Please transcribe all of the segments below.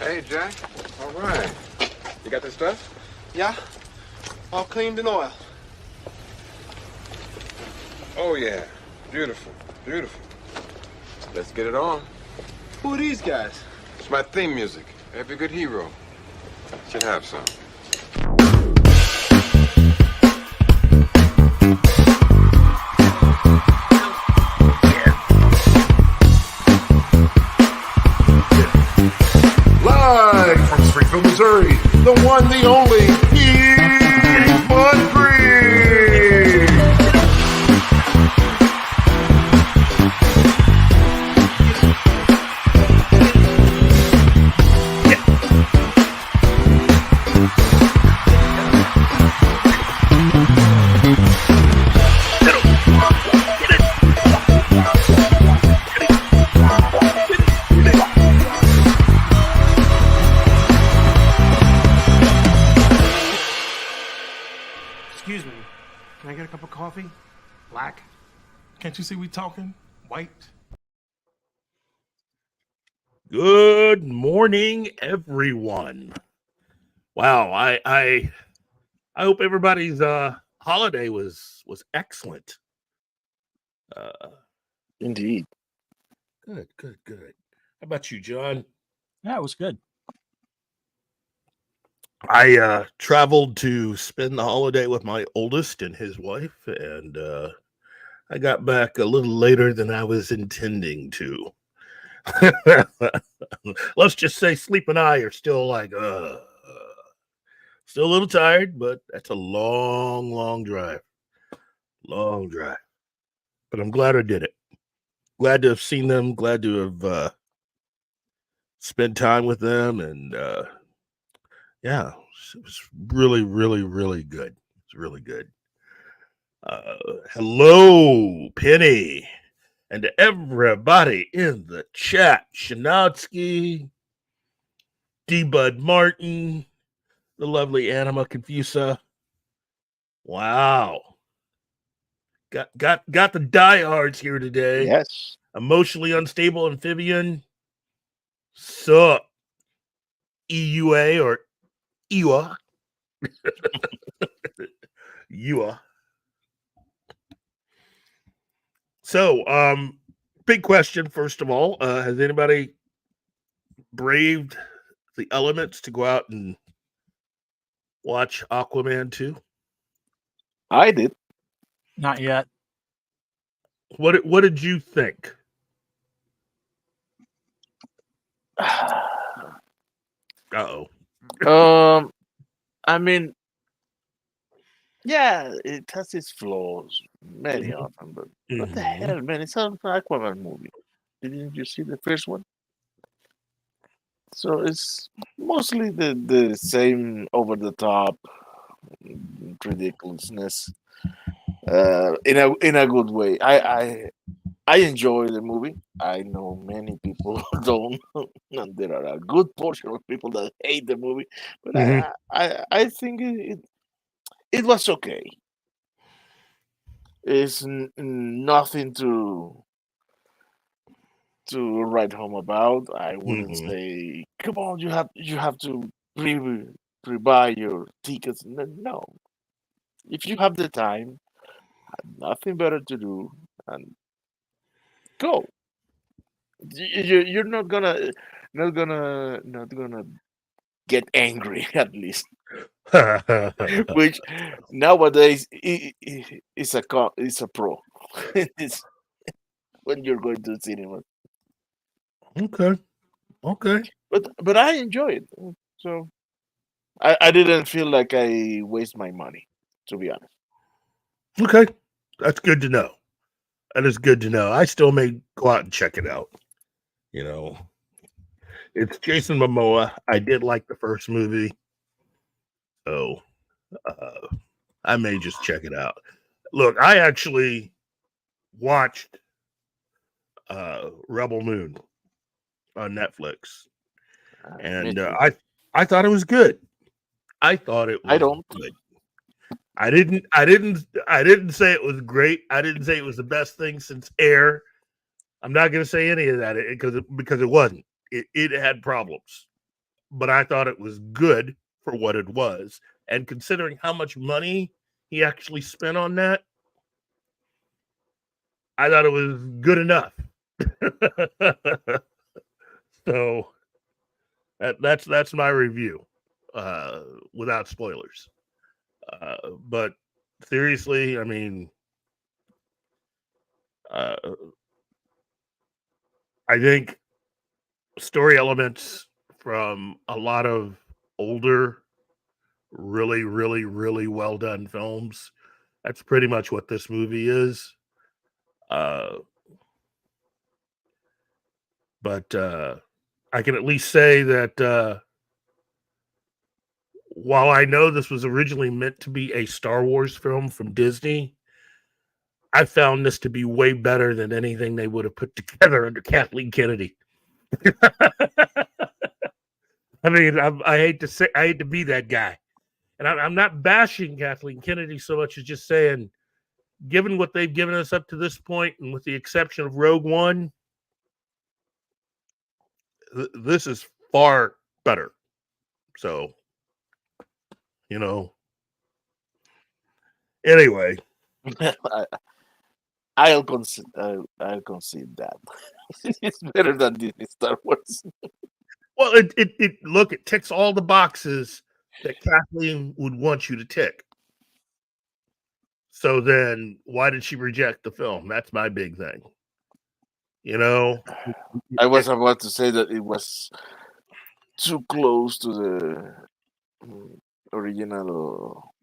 Hey, Jack. All right. You got this stuff? Yeah, all cleaned and oiled. Oh, yeah. Beautiful. Beautiful. Let's get it on. Who are these guys? It's my theme music. Every good hero should have some. Live from Springfield, Missouri, the one, the only, Mud Green. Excuse me, can I get a cup of coffee? Black? Can't you see we talking? White? Good morning, everyone. Wow, I hope everybody's holiday was excellent. Indeed. Good. How about you, John? Yeah, it was good. I traveled to spend the holiday with my oldest and his wife, and I got back a little later than I was intending to. Let's just say Sleep and I are still like, still a little tired, but that's a long drive. Long drive. But I'm glad I did it. Glad to have seen them. Glad to have spent time with them. And yeah, it was really good. It's really good. Hello, Penny. And to everybody in the chat, Shanotsky, D. Bud Martin, the lovely Anima Confusa. Wow. Got the diehards here today. Yes. Emotionally unstable amphibian. Sup? EUA or EUA. EUA. So, big question, first of all. Has anybody braved the elements to go out and watch Aquaman 2? I did. Not yet. What did you think? Uh-oh. I mean, yeah, it has its flaws, many of them, but what the hell, man? It's an Aquaman movie. Didn't you see the first one? So it's mostly the same over the top ridiculousness. In a good way. I enjoy the movie. I know many people don't, and there are a good portion of people that hate the movie. But I think it was okay. It's nothing to write home about. I wouldn't say, come on, you have to pre-buy your tickets. No, if you have the time, nothing better to do, and go. You're not gonna get angry, at least. Which nowadays is a pro. It's when you're going to cinema. Okay. But I enjoy it. So I didn't feel like I waste my money, to be honest. Okay. That's good to know. That is good to know. I still may go out and check it out. You know, it's Jason Momoa. I did like the first movie. So I may just check it out. Look, I actually watched Rebel Moon on Netflix. And I thought it was good. I thought it was good. I didn't say it was great. I didn't say it was the best thing since Air. I'm not going to say any of that because it wasn't. It had problems. but I thought it was good for what it was. And considering how much money he actually spent on that, I thought it was good enough. So that's my review, without spoilers. But seriously, I mean, uh, I think story elements from a lot of older, really, really, really well done films. That's pretty much what this movie is. Uh, but I can at least say that while I know this was originally meant to be a Star Wars film from Disney, I found this to be way better than anything they would have put together under Kathleen Kennedy. I mean, I hate to be that guy, and I'm not bashing Kathleen Kennedy so much as just saying, given what they've given us up to this point, and with the exception of Rogue One, this is far better. So, you know. Anyway, I'll concede that it's better than Disney Star Wars. well, it ticks all the boxes that Kathleen would want you to tick. So then, why did she reject the film? That's my big thing. You know, I was about to say that it was too close to the original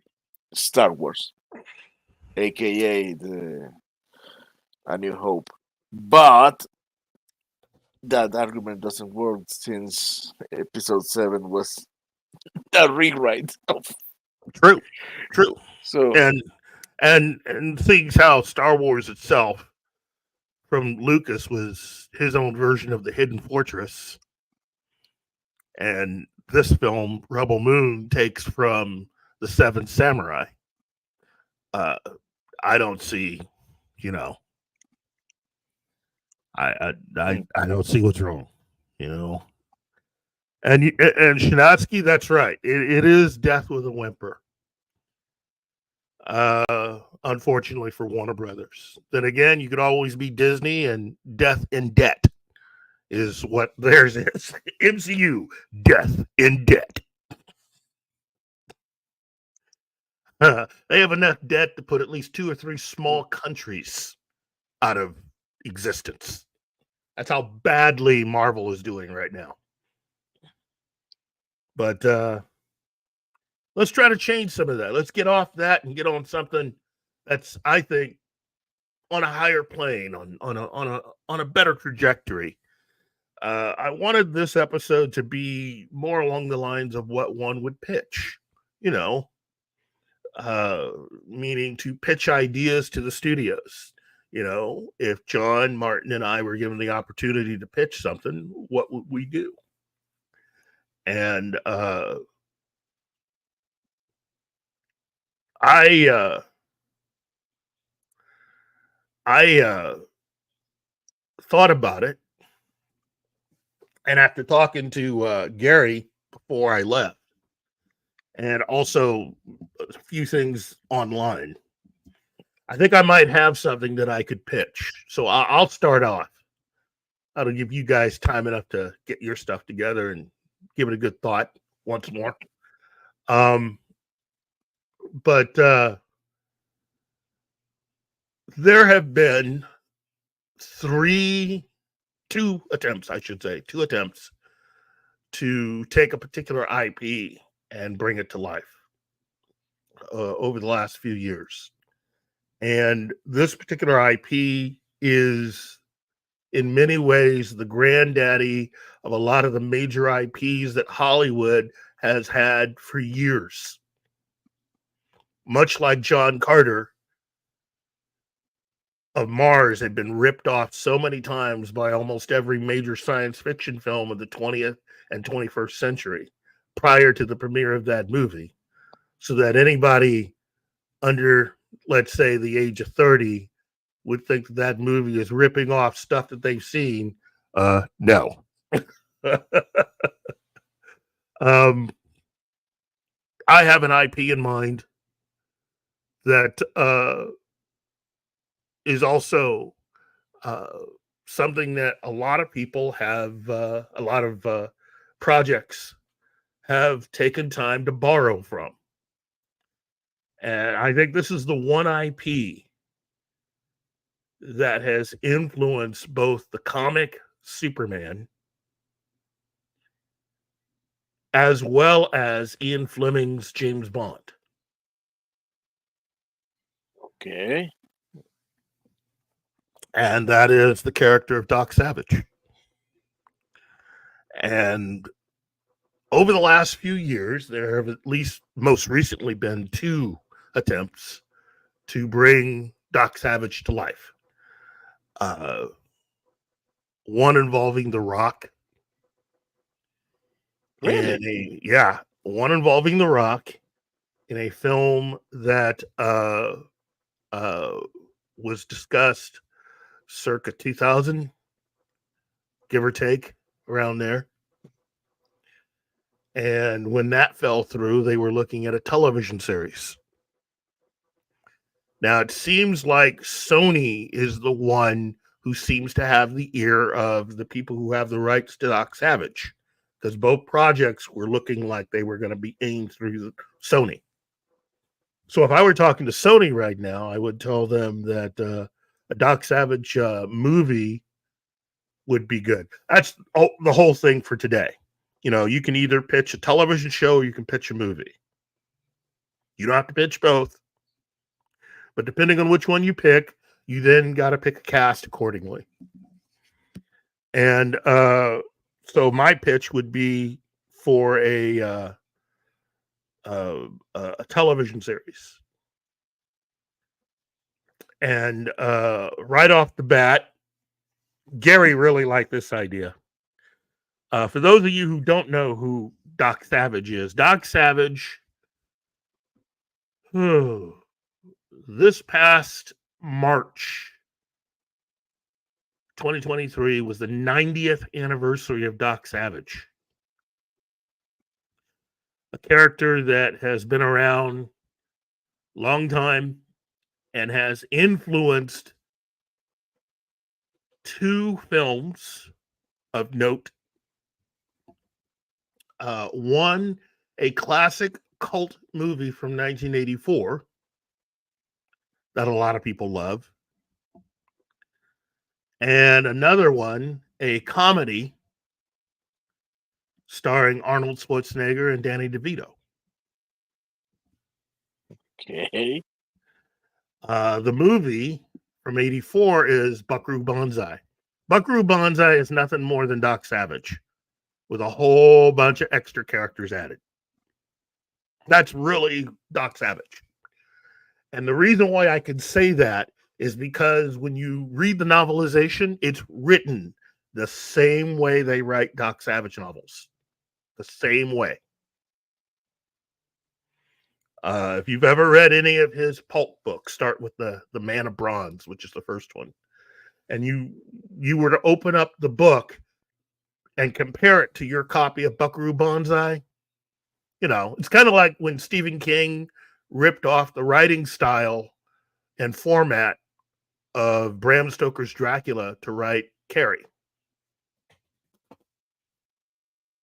Star Wars, aka the A New Hope. But that argument doesn't work since Episode 7 was a rewrite of. true. So And things how Star Wars itself from Lucas was his own version of the Hidden Fortress, and this film Rebel Moon takes from the Seven Samurai. I don't see, you know, I don't see what's wrong, you know. And Shinatsky, that's right. It is death with a whimper. Unfortunately for Warner Brothers. Then again, you could always be Disney, and death in debt is what theirs is. MCU, death in debt. They have enough debt to put at least 2 or 3 small countries out of existence. That's how badly Marvel is doing right now. But let's try to change some of that. Let's get off that and get on something that's, I think, on a higher plane, on a better trajectory. I wanted this episode to be more along the lines of what one would pitch, you know, meaning to pitch ideas to the studios. You know, if John, Martin, and I were given the opportunity to pitch something, what would we do? And I thought about it, and after talking to Gerry before I left, and also a few things online, I think I might have something that I could pitch. So I'll start off. That'll give you guys time enough to get your stuff together and give it a good thought once more. But there have been two attempts to take a particular IP and bring it to life over the last few years. And this particular IP is in many ways the granddaddy of a lot of the major IPs that Hollywood has had for years. Much like John Carter of Mars had been ripped off so many times by almost every major science fiction film of the 20th and 21st century prior to the premiere of that movie, so that anybody under, let's say, the age of 30 would think that movie is ripping off stuff that they've seen. No. Um, I have an IP in mind that is also uh, something that a lot of people have, a lot of projects have taken time to borrow from. And I think this is the one IP that has influenced both the comic Superman as well as Ian Fleming's James Bond. Okay. And that is the character of Doc Savage. And over the last few years, there have at least most recently been 2 attempts to bring Doc Savage to life. One involving The Rock. Really? One involving The Rock in a film that was discussed circa 2000, give or take, around there. And when that fell through, they were looking at a television series. Now, it seems like Sony is the one who seems to have the ear of the people who have the rights to Doc Savage, because both projects were looking like they were going to be aimed through Sony. So if I were talking to Sony right now, I would tell them that a Doc Savage movie would be good. That's the whole thing for today. You know, you can either pitch a television show or you can pitch a movie. You don't have to pitch both. But depending on which one you pick, you then got to pick a cast accordingly. And so my pitch would be for a television series. And right off the bat, Gerry really liked this idea. For those of you who don't know who Doc Savage is, Doc Savage, this past March 2023 was the 90th anniversary of Doc Savage. A character that has been around a long time and has influenced 2 films of note. One, a classic cult movie from 1984 that a lot of people love. And another one, a comedy starring Arnold Schwarzenegger and Danny DeVito. Okay. The movie from 84 is Buckaroo Banzai. Buckaroo Banzai is nothing more than Doc Savage with a whole bunch of extra characters added. That's really Doc Savage. And the reason why I can say that is because when you read the novelization, it's written the same way they write Doc Savage novels. The same way. If you've ever read any of his pulp books, start with the Man of Bronze, which is the first one. And you were to open up the book and compare it to your copy of Buckaroo Banzai, you know, it's kind of like when Stephen King ripped off the writing style and format of Bram Stoker's Dracula to write Carrie.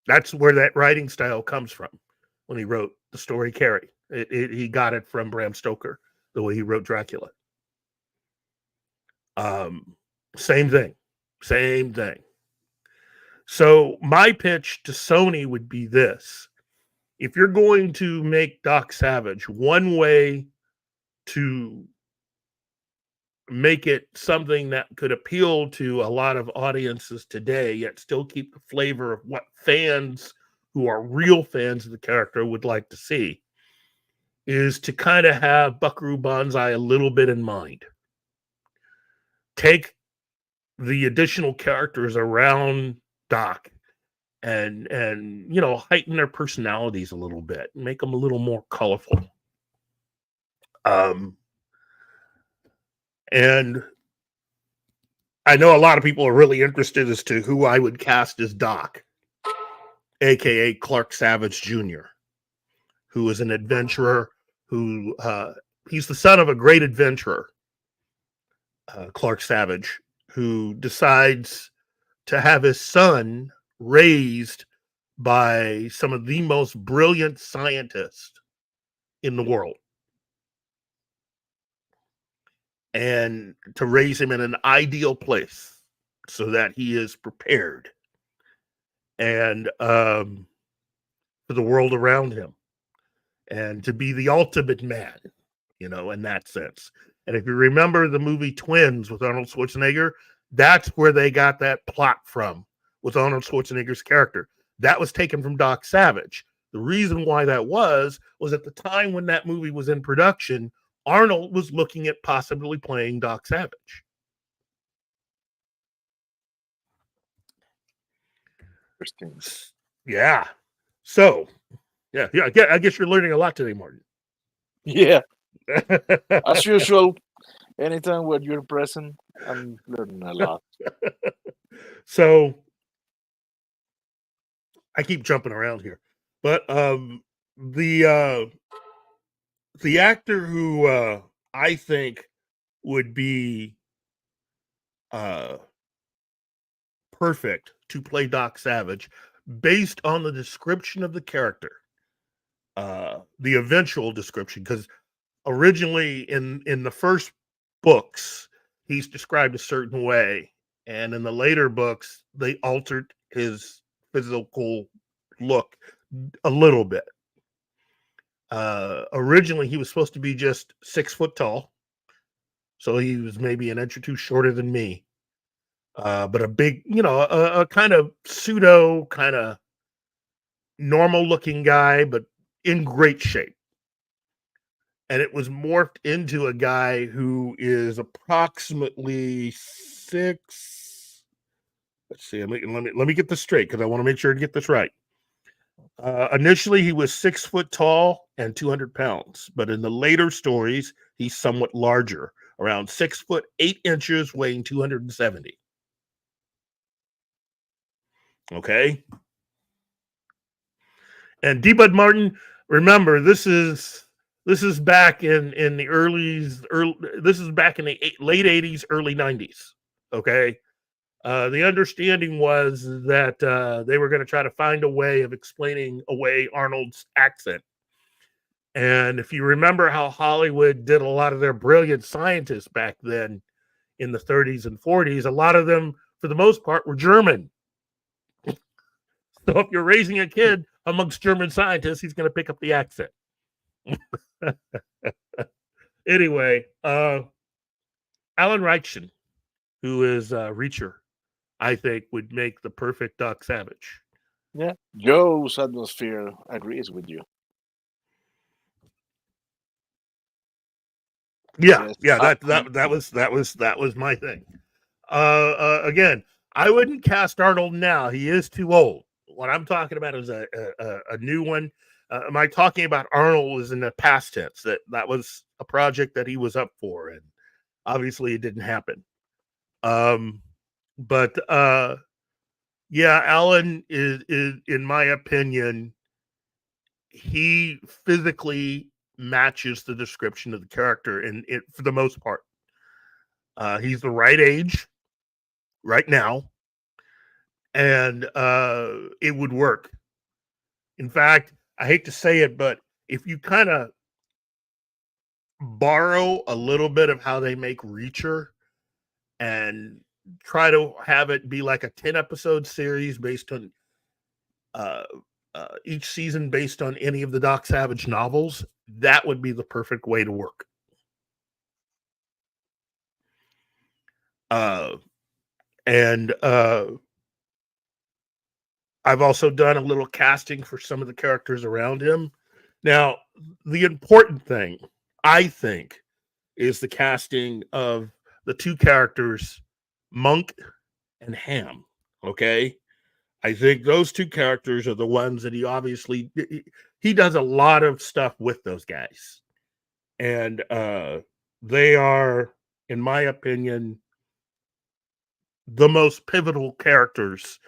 That's where that writing style comes from when he wrote the story Carrie. He got it from Bram Stoker, the way he wrote Dracula. Same thing. So my pitch to Sony would be this. If you're going to make Doc Savage, one way to make it something that could appeal to a lot of audiences today, yet still keep the flavor of what fans who are real fans of the character would like to see, is to kind of have Buckaroo Banzai a little bit in mind. Take the additional characters around Doc and you know, heighten their personalities a little bit, make them a little more colorful. And I know a lot of people are really interested as to who I would cast as Doc. aka Clark Savage Jr., who is an adventurer who he's the son of a great adventurer, Clark Savage, who decides to have his son raised by some of the most brilliant scientists in the world, and to raise him in an ideal place so that he is prepared and for the world around him, and to be the ultimate man, in that sense. And if you remember the movie Twins with Arnold Schwarzenegger, that's where they got that plot from, with Arnold Schwarzenegger's character. That was taken from Doc Savage. The reason why that was at the time when that movie was in production, Arnold was looking at possibly playing Doc Savage. Interesting. Yeah. So, yeah. I guess you're learning a lot today, Martin. Yeah. As usual, anytime when you're present, I'm learning a lot. So, I keep jumping around here, but the actor who I think would be perfect to play Doc Savage, based on the description of the character, the eventual description, because originally in the first books he's described a certain way, and in the later books they altered his physical look a little bit. Originally he was supposed to be just 6 foot tall, so he was maybe an inch or two shorter than me, but a big, a kind of pseudo, kind of normal looking guy, but in great shape. And it was morphed into a guy who is approximately 6. Let's see. Let me get this straight, because I want to make sure to get this right. Initially, he was 6 foot tall and 200 pounds, but in the later stories, he's somewhat larger, around 6 foot 8 inches, weighing 270. Okay. And D. Bud Martin, remember, this is back in the this is back in the late 80s, early 90s. Okay. The understanding was that they were going to try to find a way of explaining away Arnold's accent. And if you remember how Hollywood did a lot of their brilliant scientists back then in the 30s and 40s, a lot of them, for the most part, were German. So if you're raising a kid amongst German scientists, he's going to pick up the accent. Anyway, Alan Reichen, who is Reacher, I think would make the perfect Doc Savage. Yeah, Joe's atmosphere agrees with you. Yeah, Yes, that was my thing. Again, I wouldn't cast Arnold now; he is too old. What I'm talking about is a new one. Am I talking about Arnold is in the past tense? That was a project that he was up for, and obviously it didn't happen. But yeah, Alan is, in my opinion, he physically matches the description of the character, and it, for the most part, he's the right age right now, and it would work. In fact, I hate to say it, but if you kind of borrow a little bit of how they make Reacher and try to have it be like a 10 episode series based on each season based on any of the Doc Savage novels, that would be the perfect way to work. And I've also done a little casting for some of the characters around him. Now, the important thing, I think, is the casting of the two characters, Monk and Ham. Okay? I think those two characters are the ones that he does a lot of stuff with those guys. And they are, in my opinion, the most pivotal characters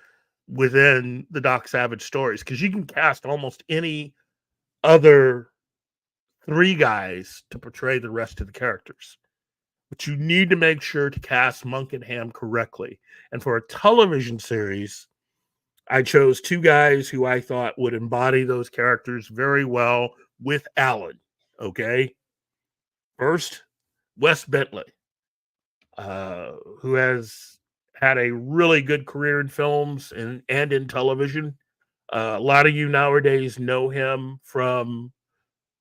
within the Doc Savage stories, because you can cast almost any other three guys to portray the rest of the characters. But you need to make sure to cast Monk and Ham correctly. And for a television series, I chose two guys who I thought would embody those characters very well with Alan. Okay. First, Wes Bentley, who has had a really good career in films and in television. A lot of you nowadays know him from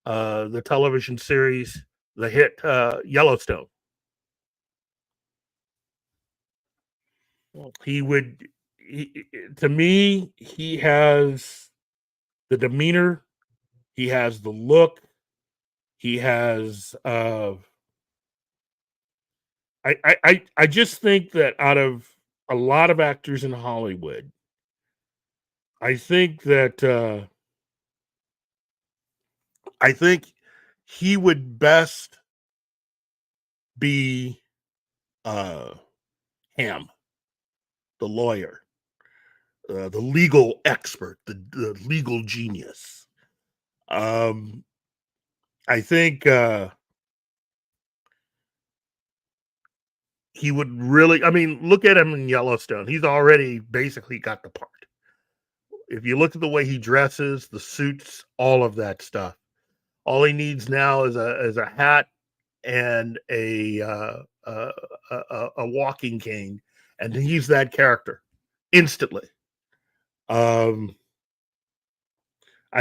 the television series, the hit Yellowstone. To me, he has the demeanor, he has the look, he has. I just think that out of a lot of actors in Hollywood, I think he would best be Ham, the lawyer, the legal expert, the legal genius. I think he would really. I mean, look at him in Yellowstone. He's already basically got the part. If you look at the way he dresses, the suits, all of that stuff, all he needs now is a hat and a walking cane, and he's that character instantly. I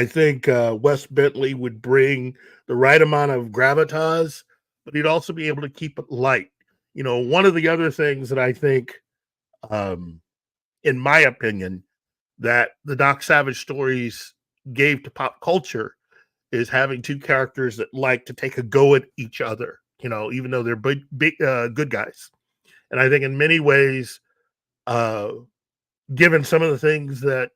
think Wes Bentley would bring the right amount of gravitas, but he'd also be able to keep it light. You know, one of the other things that I think, in my opinion, that the Doc Savage stories gave to pop culture is having two characters that like to take a go at each other, you know, even though they're big good guys. And I think in many ways, given some of the things that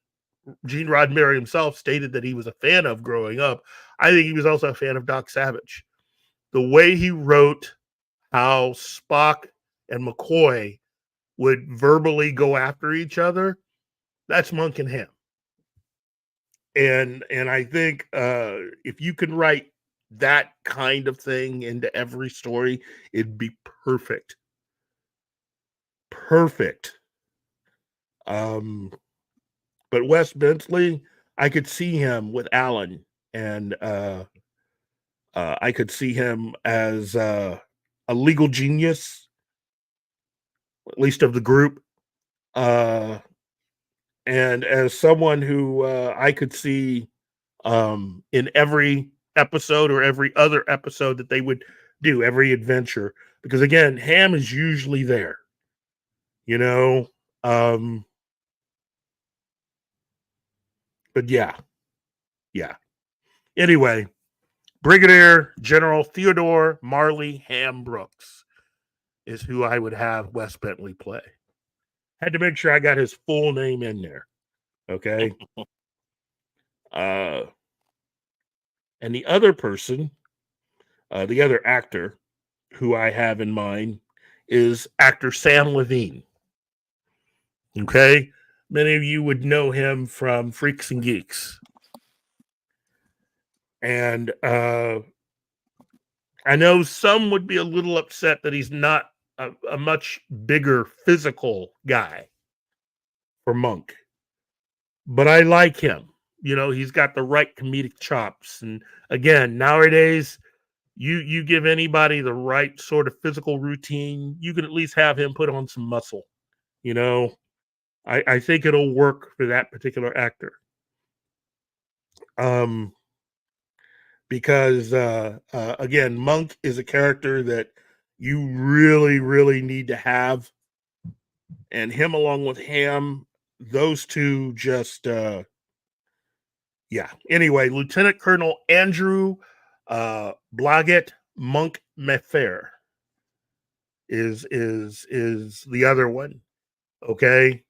Gene Roddenberry himself stated that he was a fan of growing up, I think he was also a fan of Doc Savage. The way he wrote how Spock and McCoy would verbally go after each other, that's Monk and Ham. And I think if you can write that kind of thing into every story, it'd be perfect. Perfect. But Wes Bentley, I could see him with Alan, and I could see him as a legal genius, at least of the group, and as someone who I could see in every episode or every other episode that they would do, every adventure, because again, Ham is usually there, you know. But yeah. Anyway, Brigadier General Theodore Marley Ham Brooks is who I would have Wes Bentley play. Had to make sure I got his full name in there. Okay. And the other person, the other actor who I have in mind is actor Sam Levine. Okay. Many of you would know him from Freaks and Geeks. And I know some would be a little upset that he's not a much bigger physical guy for Monk. But I like him. You know, he's got the right comedic chops. And again, nowadays, you give anybody the right sort of physical routine, you can at least have him put on some muscle. You know, I think it'll work for that particular actor. Because again, Monk is a character that you really, really need to have, and him along with Ham, those two just yeah. Anyway, Lieutenant Colonel Andrew Blodgett Monk Mefair is the other one. Okay.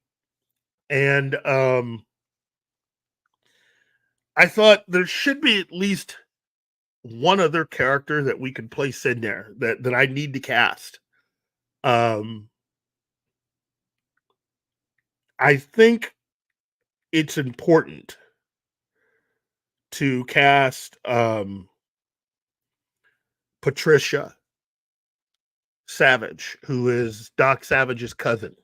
And I thought there should be at least one other character that we could place in there that I need to cast. I think it's important to cast Patricia Savage, who is Doc Savage's cousin.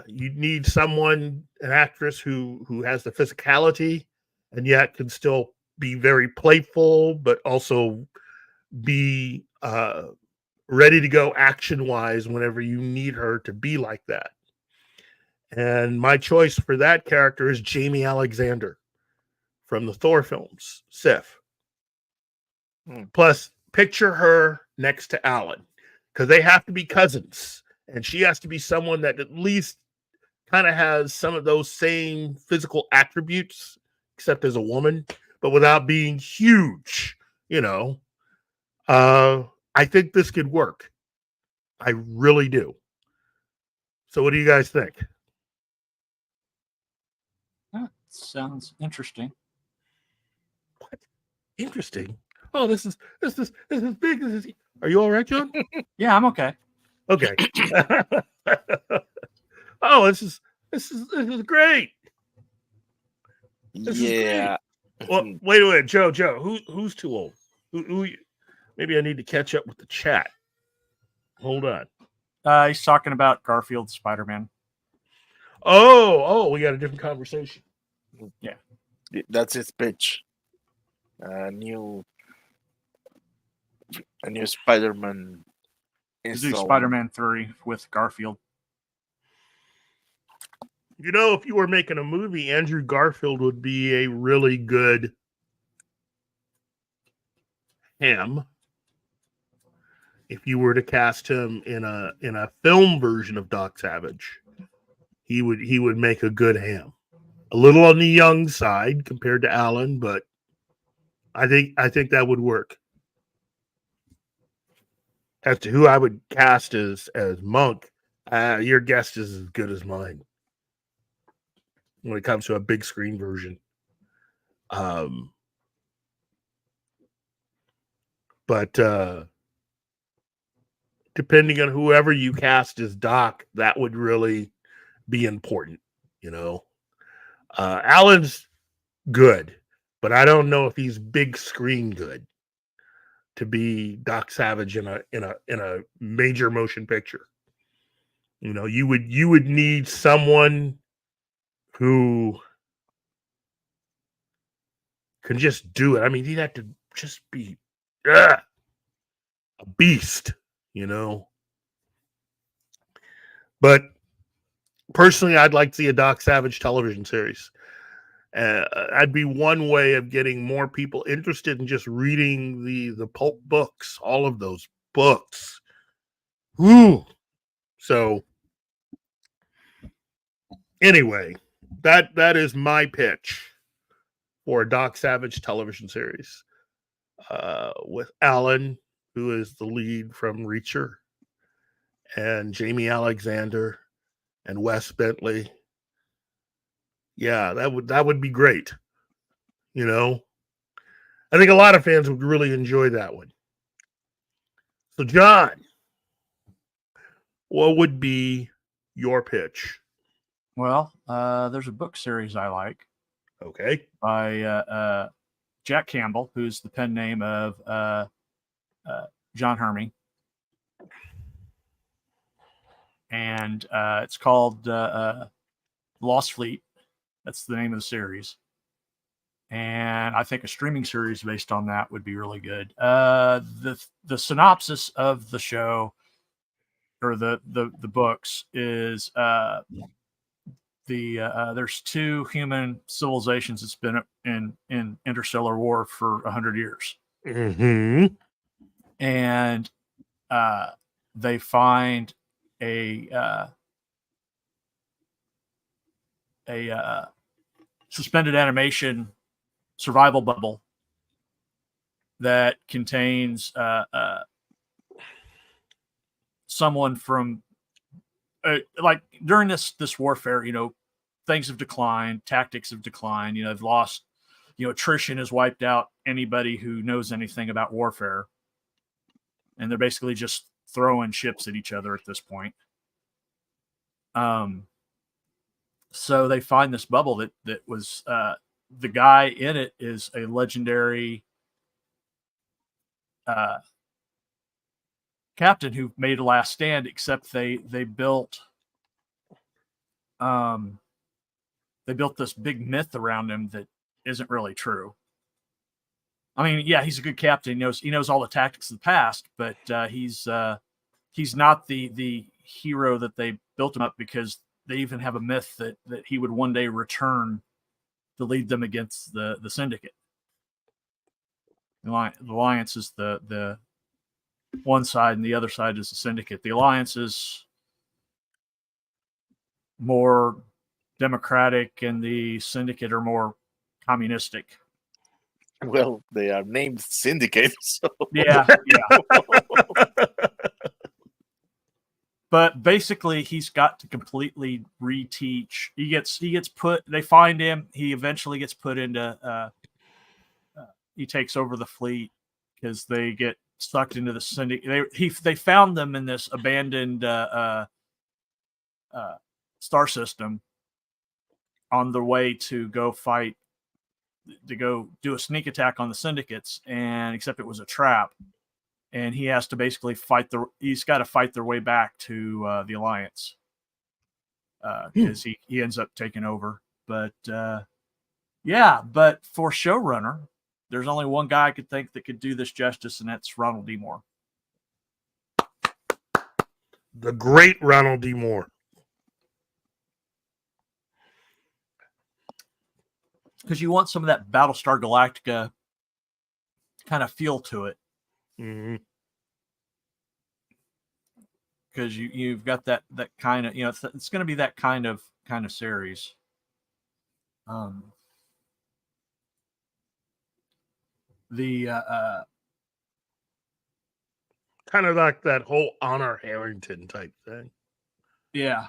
You need someone, an actress who has the physicality and yet can still be very playful, but also be ready to go action wise whenever you need her to be like that. And my choice for that character is Jamie Alexander from the Thor films, Sif. Plus, picture her next to Alan, because they have to be cousins, and she has to be someone that at least kind of has some of those same physical attributes, except as a woman, but without being huge. I think this could work. I really do. So, what do you guys think? That sounds interesting. What? Interesting. Oh, this is big. Are you all right, John? Yeah, I'm okay. Okay. Oh, this is great. This is great. Well, wait, Joe, who's too old? Who? Maybe I need to catch up with the chat. Hold on. He's talking about Garfield's Spider-Man. Oh, we got a different conversation. Yeah, that's his pitch. A new Spider-Man. do Spider-Man 3 with Garfield. If you were making a movie, Andrew Garfield would be a really good Ham. If you were to cast him in a film version of Doc Savage, he would make a good Ham. A little on the young side compared to Alan, but I think that would work. As to who I would cast as Monk, your guess is as good as mine when it comes to a big screen version. But depending on whoever you cast as Doc, that would really be important. Alan's good, but I don't know if he's big screen good to be Doc Savage in a major motion picture. You would need someone who can just do it. I mean, he'd have to just be a beast, But personally, I'd like to see a Doc Savage television series. I'd be one way of getting more people interested in just reading the pulp books, all of those books. Woo! So anyway, that is my pitch for a Doc Savage television series with Alan, who is the lead from Reacher, and Jamie Alexander and Wes Bentley. Yeah, that would be great. I think a lot of fans would really enjoy that one. So, John, what would be your pitch? Well, there's a book series I like. Okay. By Jack Campbell, who's the pen name of John Hermey. And it's called Lost Fleet. That's the name of the series. And I think a streaming series based on that would be really good. The synopsis of the show or the books is there's two human civilizations that's been in interstellar war for 100 years. Mm-hmm. And they find a suspended animation survival bubble that contains someone from like during this warfare, things have declined, tactics have declined, they've lost, attrition has wiped out anybody who knows anything about warfare. And they're basically just throwing ships at each other at this point. So they find this bubble that was the guy in it is a legendary captain who made a last stand, except they built this big myth around him that isn't really true. I mean, yeah, he's a good captain. He knows all the tactics of the past, but he's not the hero that they built him up, because they even have a myth that he would one day return to lead them against the Syndicate. The Alliance is the one side, and the other side is the Syndicate. The Alliance is more democratic, and the Syndicate are more communistic. Well, they are named Syndicate, so Yeah. But basically, he's got to completely reteach. He gets put. They find him. He eventually gets put into. He takes over the fleet because they get sucked into the Syndicate. They found them in this abandoned star system on the way to go fight, to go do a sneak attack on the Syndicates, and except it was a trap. And he has to basically he's got to fight their way back to the Alliance, because he ends up taking over. But but for showrunner, there's only one guy I could think that could do this justice, and that's Ronald D. Moore. The great Ronald D. Moore. Because you want some of that Battlestar Galactica kind of feel to it. Mm-hmm. Because you've got that kind of, it's going to be that kind of series. Kind of like that whole Honor Harrington type thing. Yeah.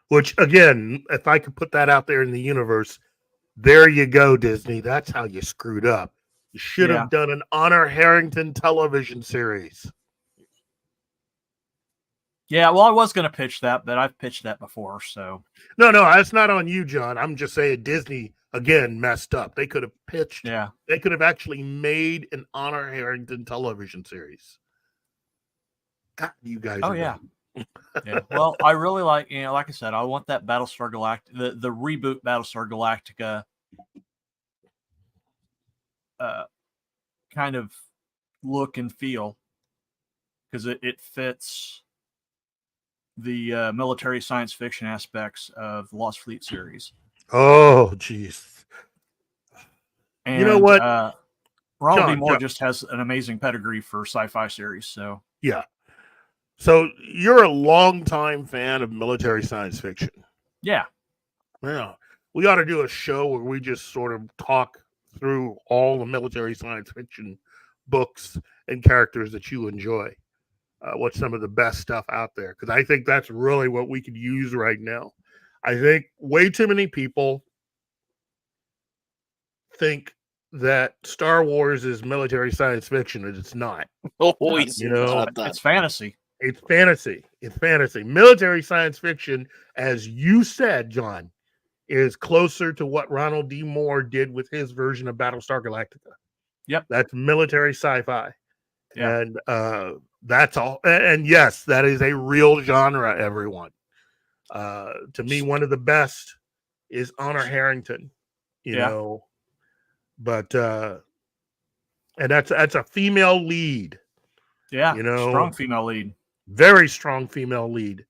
Which, again, if I could put that out there in the universe, there you go, Disney. That's how you screwed up. You should have done an Honor Harrington television series. Yeah, well, I was going to pitch that, but I've pitched that before, so. No, that's not on you, John. I'm just saying Disney, again, messed up. They could have pitched. Yeah. They could have actually made an Honor Harrington television series. God, you guys. Oh, yeah. Yeah. Well, I really like, like I said, I want that Battlestar Galactica, the reboot Battlestar Galactica kind of look and feel, because it fits the military science fiction aspects of the Lost Fleet series. Oh, jeez. And you know what? Ronald D. Moore just has an amazing pedigree for sci-fi series. So yeah. So you're a longtime fan of military science fiction. Yeah. Yeah. We ought to do a show where we just sort of talk through all the military science fiction books and characters that you enjoy. What's some of the best stuff out there? Because I think that's really what we could use right now. I think way too many people think that Star Wars is military science fiction, and it's not. It's fantasy. It's fantasy. It's fantasy. Military science fiction, as you said, John, is closer to what Ronald D. Moore did with his version of Battlestar Galactica. Yep. That's military sci-fi. Yeah. And that's all. And yes, that is a real genre, everyone. To me, one of the best is Honor Harrington, you know. But and that's a female lead. Yeah, you know, strong female lead. Very strong female lead.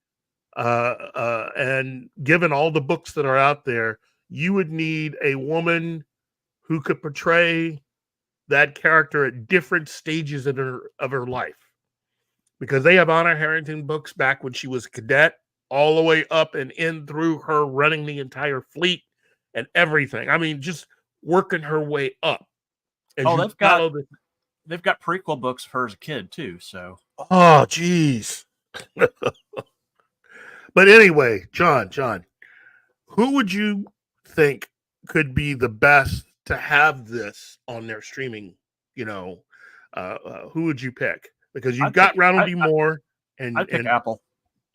And given all the books that are out there, you would need a woman who could portray that character at different stages of her life. Because they have Honor Harrington books back when she was a cadet, all the way up and in through her running the entire fleet and everything. I mean, just working her way up. They've got prequel books of her as a kid too. So. Oh, geez. But anyway, John, who would you think could be the best to have this on their streaming? You know, who would you pick? Because you've got Ronald D. Moore I'd pick Apple.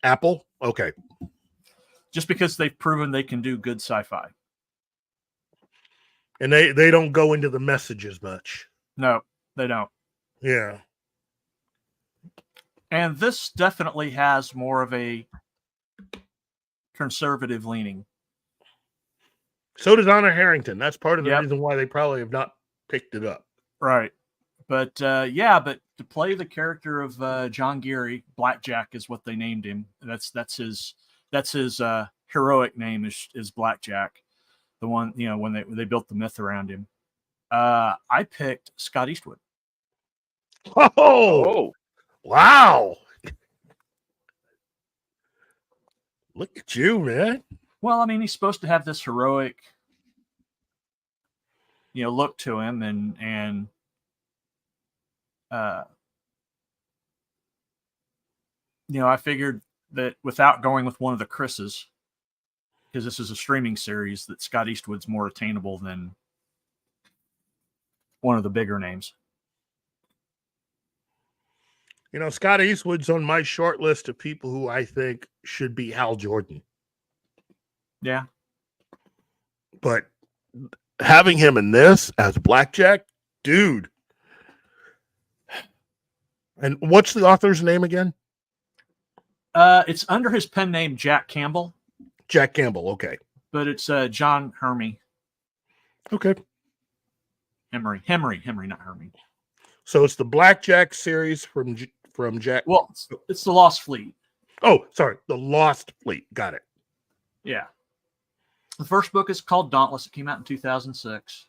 Apple? Okay. just because they've proven they can do good sci-fi. And they don't go into the messages much. No, they don't. Yeah. And this definitely has more of a conservative leaning. So does Honor Harrington. That's part of the Yep. reason why they probably have not picked it up. Right. But but to play the character of John Gerry, Blackjack is what they named him. That's his heroic name is Blackjack. The one, when they built the myth around him. I picked Scott Eastwood. Oh, wow. Look at you, man. Well, I mean, he's supposed to have this heroic, look to him, and I figured that without going with one of the Chris's, because this is a streaming series, that Scott Eastwood's more attainable than one of the bigger names. Scott Eastwood's on my short list of people who I think should be Hal Jordan. Yeah. But having him in this as Blackjack, dude. And what's the author's name again? It's under his pen name, Jack Campbell. Jack Campbell, okay. But it's John Hermy. Okay. Henry, not Hermy. So it's the Blackjack series from Jack. Well, it's the Lost Fleet. Oh, sorry, the Lost Fleet. Got it. Yeah. The first book is called Dauntless. It came out in 2006.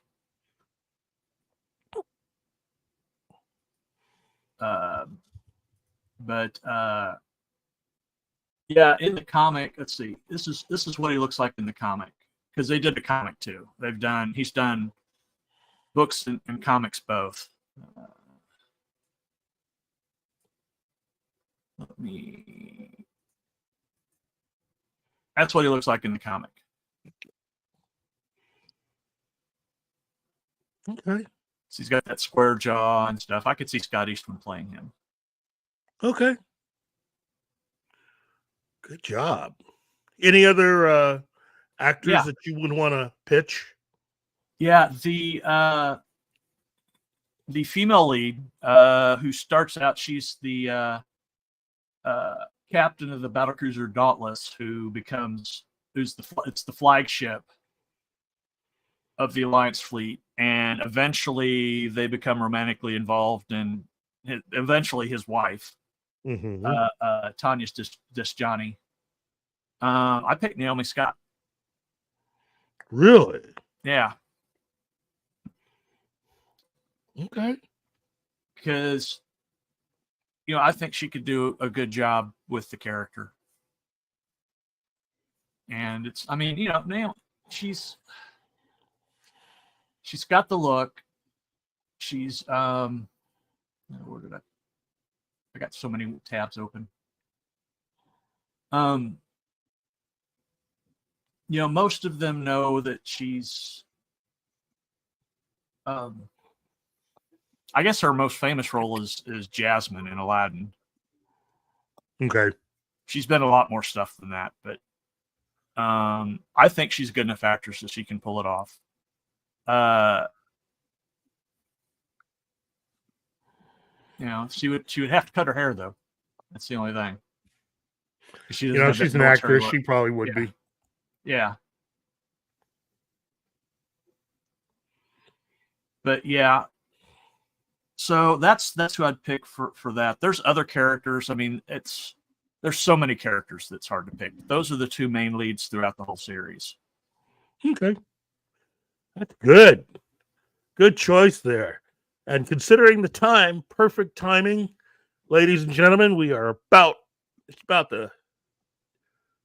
In the comic, let's see. This is what he looks like in the comic, because they did the comic too. He's done books and comics both. That's what he looks like in the comic. Okay. So he's got that square jaw and stuff. I could see Scott Eastwood playing him. Okay. Good job. Any other actors that you would want to pitch? Yeah, the female lead who starts out, she's the captain of the battlecruiser Dauntless, it's the flagship of the Alliance fleet, and eventually they become romantically involved, and eventually his wife, Tanya's Disjani. I picked Naomi Scott. Really? Yeah. Okay. Because I think she could do a good job with the character. And Naomi, she's got the look. She's where did I got so many tabs open. Most of them know that she's I guess her most famous role is Jasmine in Aladdin. Okay. She's been a lot more stuff than that, but I think she's a good enough actress that she can pull it off. She would have to cut her hair though. That's the only thing. She's an actress. She probably would be. Yeah. But yeah. So that's who I'd pick for that. There's other characters. I mean, there's so many characters that's hard to pick. Those are the two main leads throughout the whole series. Okay. That's good. Good choice there. And considering the time, perfect timing, ladies and gentlemen, we are about the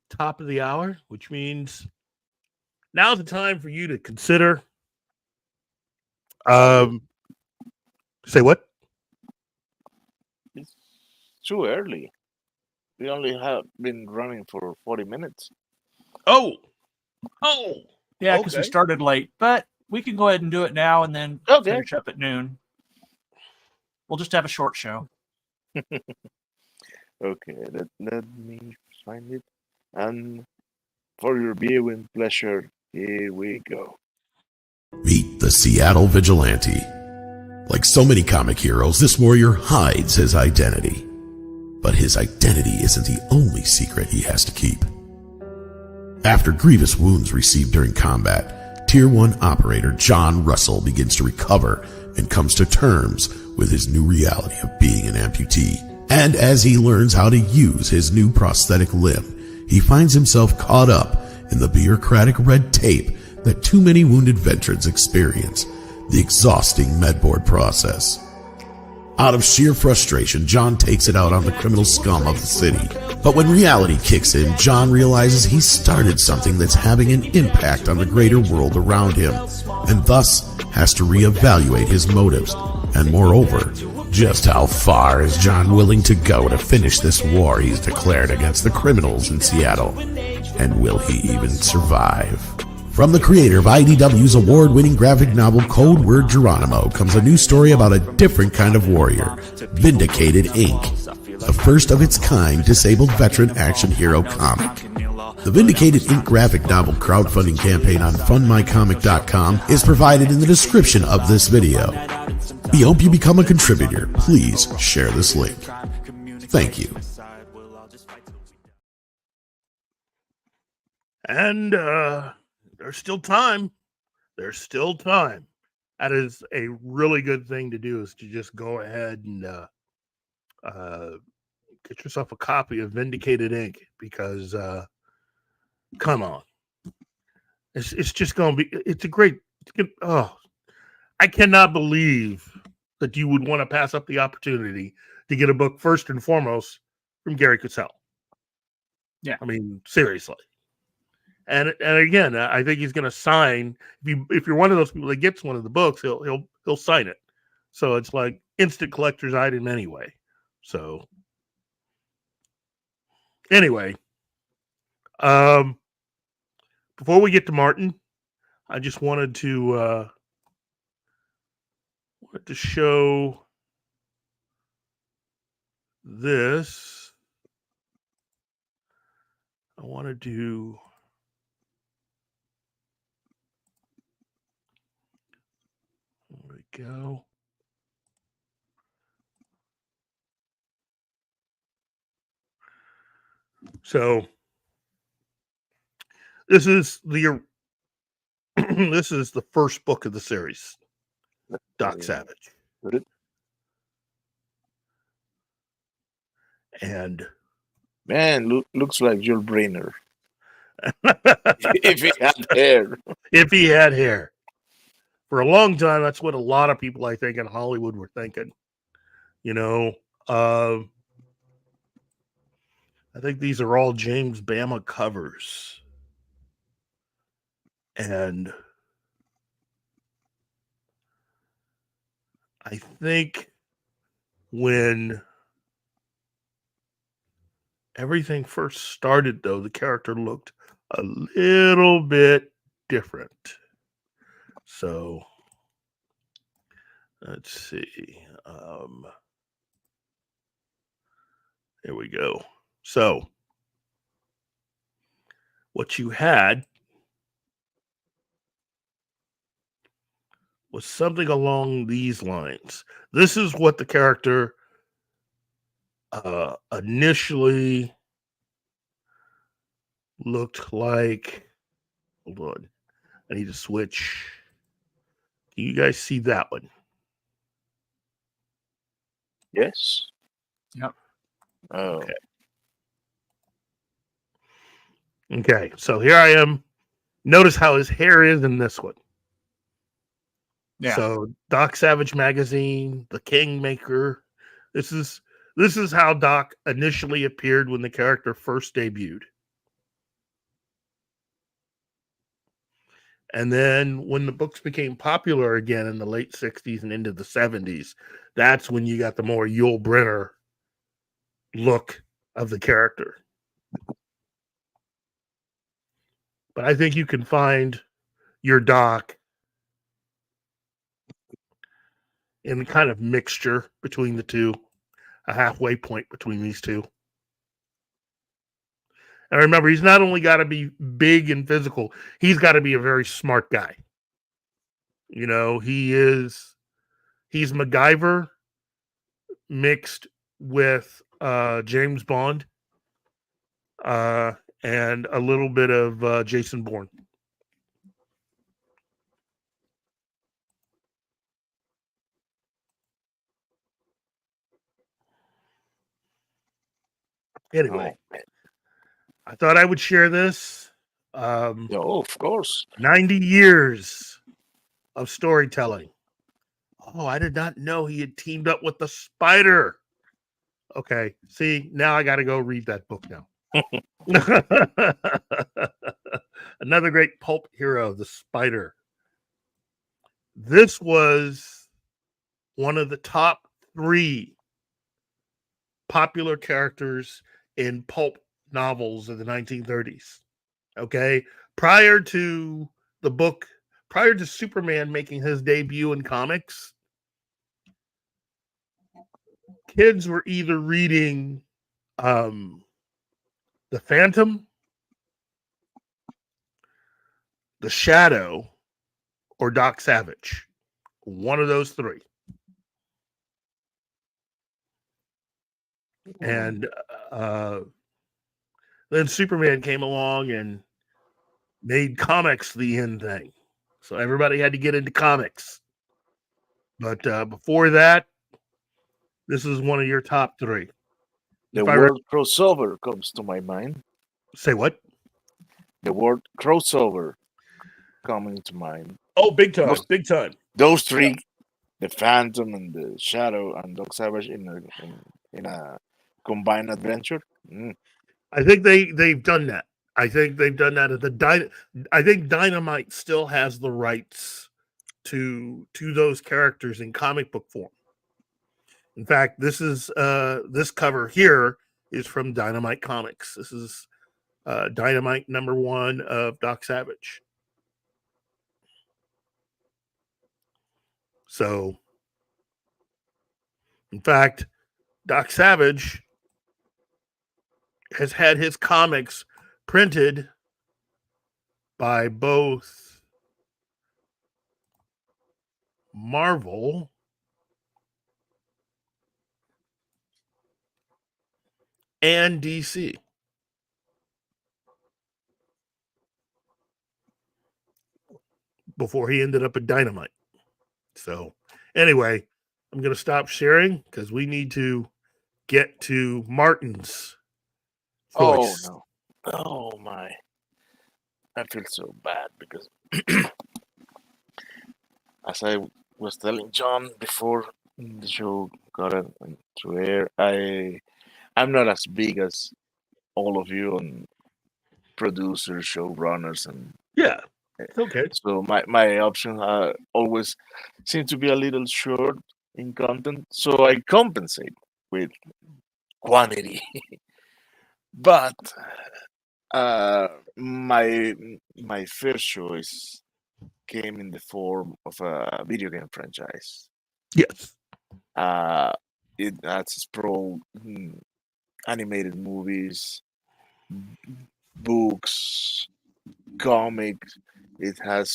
top of the hour, which means now's the time for you to consider. Say what? It's too early. We only have been running for 40 minutes. Oh. Yeah, because we started late, but we can go ahead and do it now and then finish up at noon. We'll just have a short show. Okay, let me find it. And For your viewing pleasure, here we go. Meet the Seattle Vigilante. Like so many comic heroes, this warrior hides his identity. But his identity isn't the only secret he has to keep. After grievous wounds received during combat, Tier 1 operator John Russell begins to recover and comes to terms with his new reality of being an amputee. And as he learns how to use his new prosthetic limb, he finds himself caught up in the bureaucratic red tape that too many wounded veterans experience, the exhausting medboard process. Out of sheer frustration, John takes it out on the criminal scum of the city. But when reality kicks in, John realizes he started something that's having an impact on the greater world around him, and thus has to reevaluate his motives. And moreover, just how far is John willing to go to finish this war he's declared against the criminals in Seattle? And will he even survive? From the creator of IDW's award-winning graphic novel Code Word Geronimo comes a new story about a different kind of warrior, Vindicated Inc., the first of its kind disabled veteran action hero comic. The Vindicated Inc. graphic novel crowdfunding campaign on fundmycomic.com is provided in the description of this video. We hope you become a contributor. Please share this link. Thank you. And there's still time. There's still time. That is a really good thing to do, is to just go ahead and get yourself a copy of Vindicated Inc. Because come on. It's just going to be, it's a great, I cannot believe that you would want to pass up the opportunity to get a book first and foremost from Gerry Cosell. Yeah. I mean, seriously. And again, I think he's going to sign. If you're one of those people that gets one of the books, he'll sign it. So it's like instant collector's item anyway. So anyway, before we get to Martin, I just wanted to show this. I want to do. There we go. So this is the this is the first book of the series, Doc Savage. And man, looks like Joel Brainer. If he had hair. If he had hair. For a long time, that's what a lot of people, I think, in Hollywood were thinking. You know, I think these are all James Bama covers. And I think when everything first started, though, the character looked a little bit different. So let's see. Here we go. So what you had was something along these lines. This is what the character initially looked like. Hold on. I need to switch. Can you guys see that one? Yes. Yep. Oh. Okay, so here I am. Notice how his hair is in this one. Yeah. So Doc Savage magazine, The Kingmaker. This is how Doc initially appeared when the character first debuted. And then when the books became popular again in the late 60s and into the 70s, that's when you got the more Yul Brynner look of the character. But I think you can find your Doc in a kind of mixture between the two, a halfway point between these two. And remember, he's not only got to be big and physical, he's got to be a very smart guy. You know, he's MacGyver mixed with James Bond and a little bit of Jason Bourne. Anyway, I thought I would share this. Of course. 90 years of storytelling. Oh, I did not know he had teamed up with the Spider. Okay, see, now I got to go read that book now. Another great pulp hero, the Spider. This was one of the top 3 popular characters in pulp novels of the 1930s. Okay, prior to Superman making his debut in comics, kids were either reading The Phantom, The Shadow, or Doc Savage. One of those 3. And then Superman came along and made comics the end thing. So everybody had to get into comics. But before that, this is one of your top 3. The word crossover comes to my mind. Say what? The word crossover coming to mind. Oh, big time. Big time. Those 3, the Phantom and the Shadow and Doc Savage in a combined adventure. I think they've done that. I think they've done that at I think Dynamite still has the rights to those characters in comic book form. In fact, this is this cover here is from Dynamite Comics. This is Dynamite #1 of Doc Savage. So, in fact, Doc Savage has had his comics printed by both Marvel and DC. Before he ended up at Dynamite. So, anyway, I'm going to stop sharing because we need to get to Martin's voice. Oh, no. Oh, my. I feel so bad because, as I was telling John before the show got to air, I'm not as big as all of you and producers, showrunners, and yeah, it's okay. So my options always seem to be a little short in content, so I compensate with quantity. But my first choice came in the form of a video game franchise. Yes. It has sprawled animated movies, books, comics. It has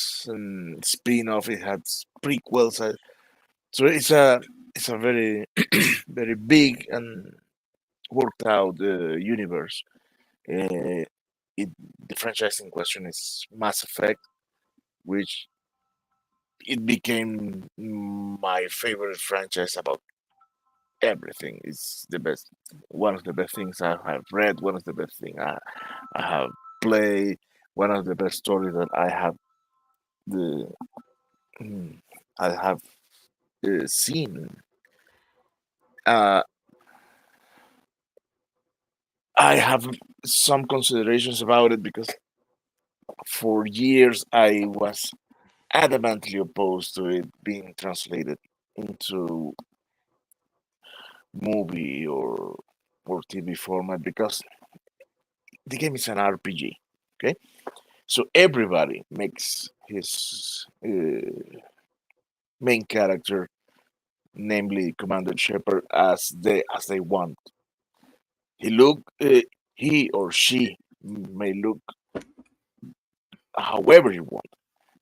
spin-off. It has prequels. So it's a very very big and worked out universe. The franchise in question is Mass Effect, which it became my favorite franchise about everything. It's the best, one of the best things I have read, one of the best things I have played, one of the best stories that I have the I have seen. I have some considerations about it because for years I was adamantly opposed to it being translated into movie or TV format because the game is an RPG. Okay, so everybody makes his main character, namely Commander Shepard, as they want. He or she may look however you want,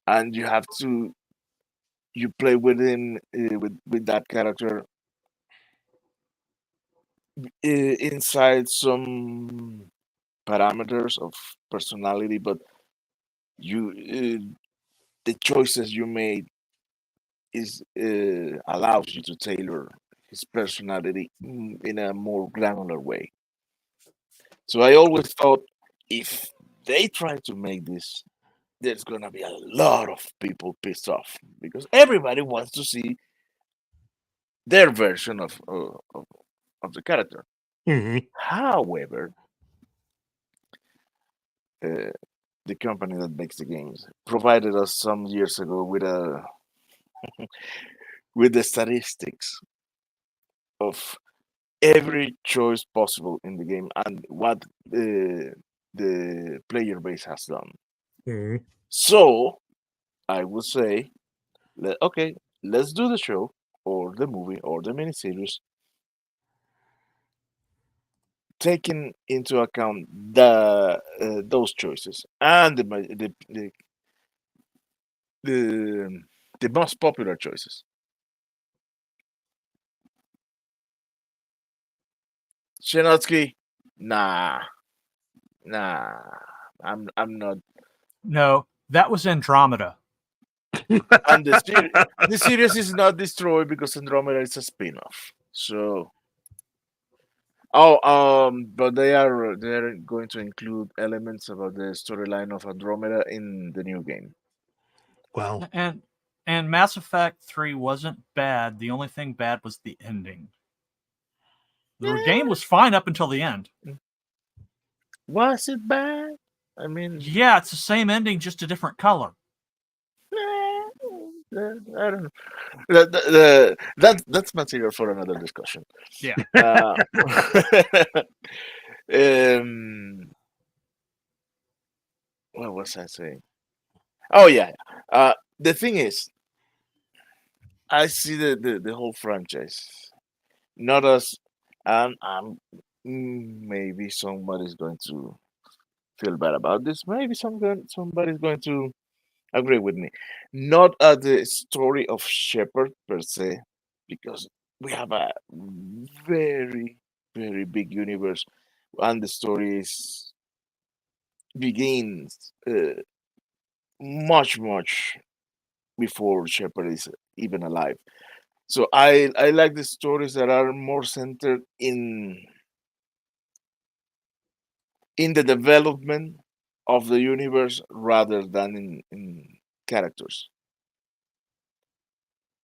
and you play within with that character inside some parameters of personality, but you the choices you made is allows you to tailor his personality in a more granular way. So I always thought if they try to make this, there's gonna be a lot of people pissed off because everybody wants to see their version of the character. Hmm. However, uh, the company that makes the games provided us some years ago with the statistics of every choice possible in the game and what the player base has done. Hmm. So I would say, okay, let's do the show or the movie or the miniseries, taking into account the those choices and the, the most popular choices. Shenotsky, nah, nah, I'm not. No, that was Andromeda. And the series is not destroyed because Andromeda is a spin-off. So, but they're going to include elements about the storyline of Andromeda in the new game. Well, And Mass Effect 3 wasn't bad. The only thing bad was the ending. The game was fine up until the end. Was it bad? I mean, Yeah, it's the same ending, just a different color. I don't know. That's material for another discussion. Yeah. Um, what was I saying? Oh yeah. The thing is, I see the whole franchise not as maybe somebody's going to feel bad about this. Maybe somebody's going to agree with me. Not as the story of Shepard per se, because we have a very very big universe, and the story begins much before Shepard is even alive. So I like the stories that are more centered in the development of the universe rather than in characters.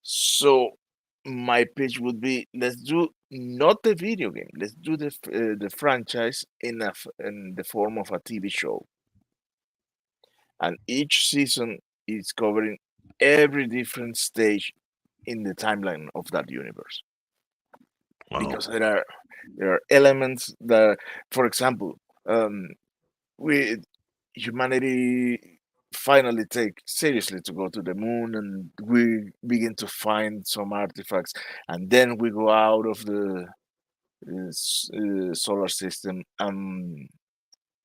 So my pitch would be let's do not the video game, let's do the franchise in the form of a TV show, and each season is covering every different stage in the timeline of that universe well, because there are elements that, for example, um, we humanity finally take seriously to go to the moon, and we begin to find some artifacts, and then we go out of the solar system and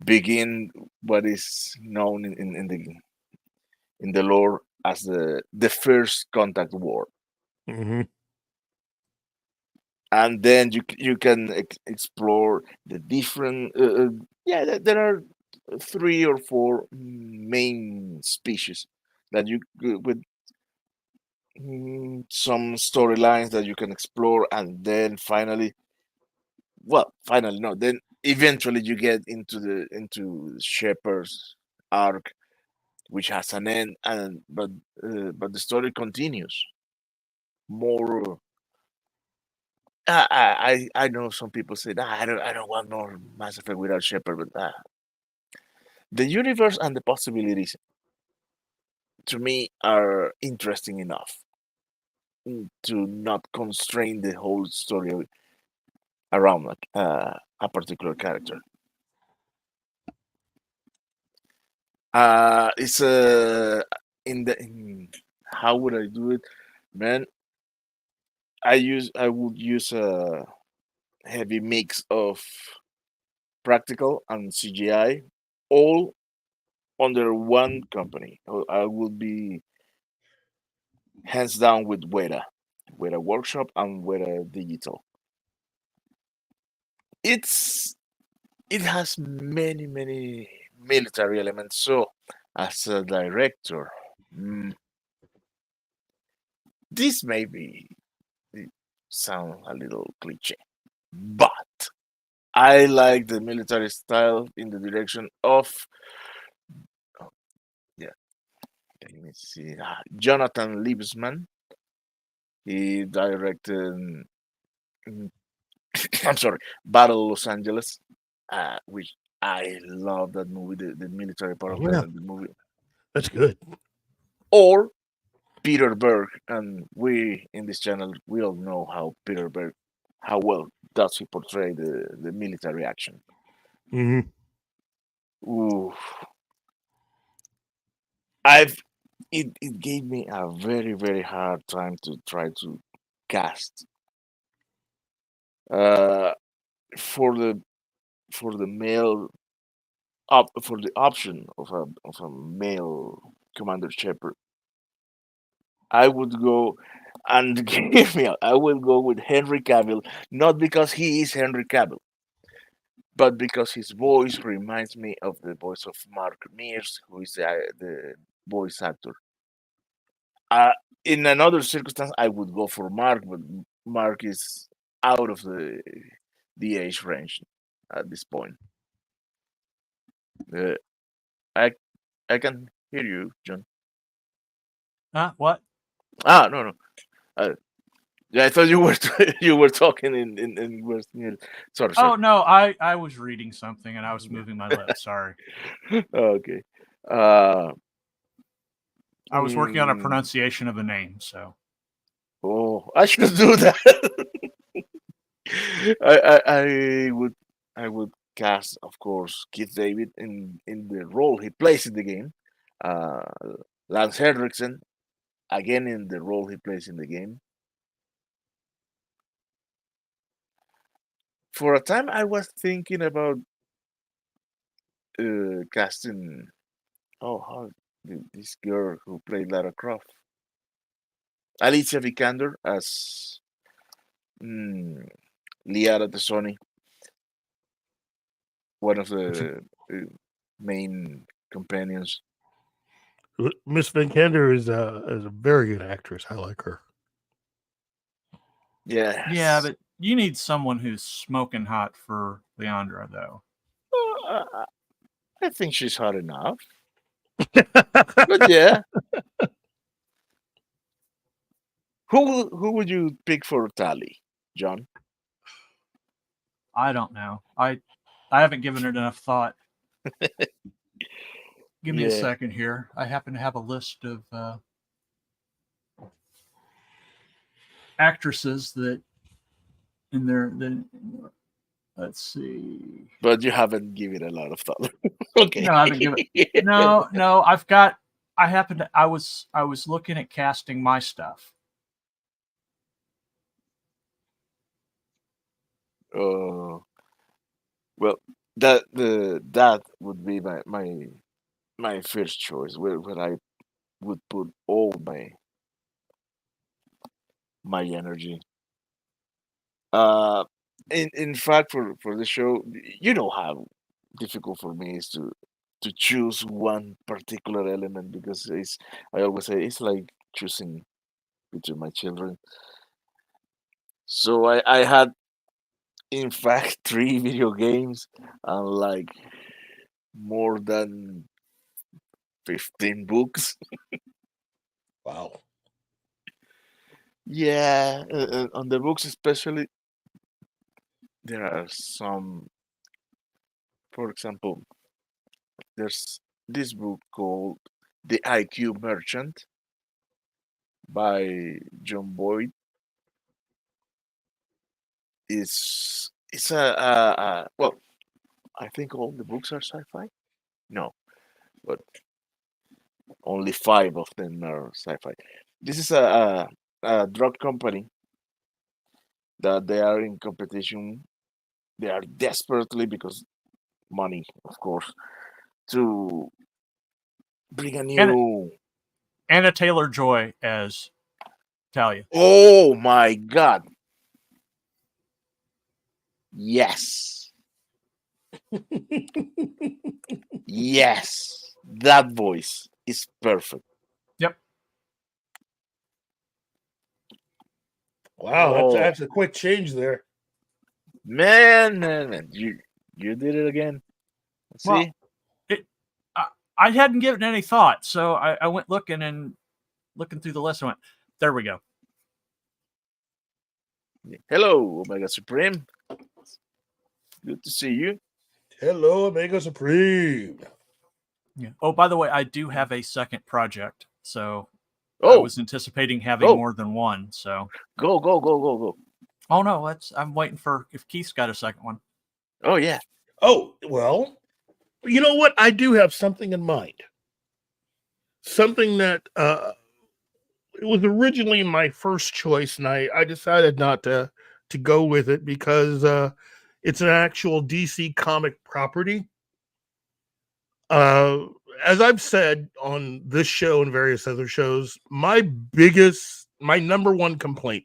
begin what is known in the lore as the first contact war. hmm, And then you can explore the different yeah, there are three or four main species that with some storylines that you can explore, and then finally no, then eventually you get into Shepherd's arc, which has an end, and but the story continues more. I know some people say, "Nah, I don't want more Mass Effect without Shepard," but the universe and the possibilities to me are interesting enough to not constrain the whole story around like a particular character. It's how would I do it, man? I would use a heavy mix of practical and CGI all under one company. I would be hands down with Weta Workshop and Weta Digital. It's it has many military elements. So as a director, mm, this may be sound a little cliche, but I like the military style in the direction of yeah. Let me see. Jonathan Liebesman. He directed. mm, I'm sorry, Battle Los Angeles, which I love that movie. The military part of Yeah, the movie, that's good. or Peter Berg, and we in this channel we all know how Peter Berg, how well does he portray the military action. Hmm. Ooh, I've it gave me a very hard time to try to cast uh for the male up for the option of a male Commander Shepard. I would go and give me I will go with Henry Cavill, not because he is Henry Cavill, but because his voice reminds me of the voice of Mark Mears, who is the voice actor. Uh, in another circumstance, I would go for Mark, but Mark is out of the age range at this point. Uh, I I can hear you, John. Huh? What? No, no. Uh, yeah, I thought you were you were talking in West News. Sorry, sorry. Oh no, I was reading something and I was moving my lips. Sorry. Okay. Uh, I was working on a mm, pronunciation of a name, so oh, I should do that. I would cast, of course, Keith David in the role he plays in the game. Uh, Lance Henriksen again in the role he plays in the game. For a time, I was thinking about casting. Oh, how this girl who played Lara Croft, Alicia Vikander as mm, Liara Tassoni, one of the uh, main companions. Miss Van Kander is a very good actress. I like her. yeah, Yes. but you need someone who's smoking hot for Leandra, though. Uh, I think she's hot enough. But yeah, who would you pick for Tally, John? I don't know. I haven't given it enough thought. Give me a Yeah, second here. I happen to have a list of actresses that in their then let's see. but you haven't given a lot of thought. Okay. No, I haven't given. No. I've got. I happen to. I was looking at casting my stuff. Uh, well, that would be my first choice, where I would put all my energy. Uh, in fact, for the show, you know how difficult for me is to choose one particular element because it's I always say it's like choosing between my children. So I had in fact three video games and like more than 15 books. Wow. Yeah, on the books especially, there are some. For example, there's this book called The IQ Merchant by John Boyd. It's well, I think all the books are sci-fi. No, but only five of them are sci-fi. This is a drug company that they are in competition. They are desperately because money, of course, to bring a new. Anna Taylor-Joy as Talia. Oh my God! Yes, yes, that voice is perfect. Yep. Wow, Oh. that's a quick change there. Man, you did it again. Well, See, I hadn't given any thought, so I went looking through the list. I went, there we go. hello, Omega Supreme. Good to see you. Hello, Omega Supreme. Yeah. Oh, by the way, I do have a second project, so I Oh, was anticipating having Go. more than one. So, go. oh no, I'm waiting for if Keith's got a second one. Oh yeah. Oh, well, you know what? I do have something in mind. Something that it was originally my first choice, and I decided not to go with it because it's an actual DC comic property. As I've said on this show and various other shows, my number one complaint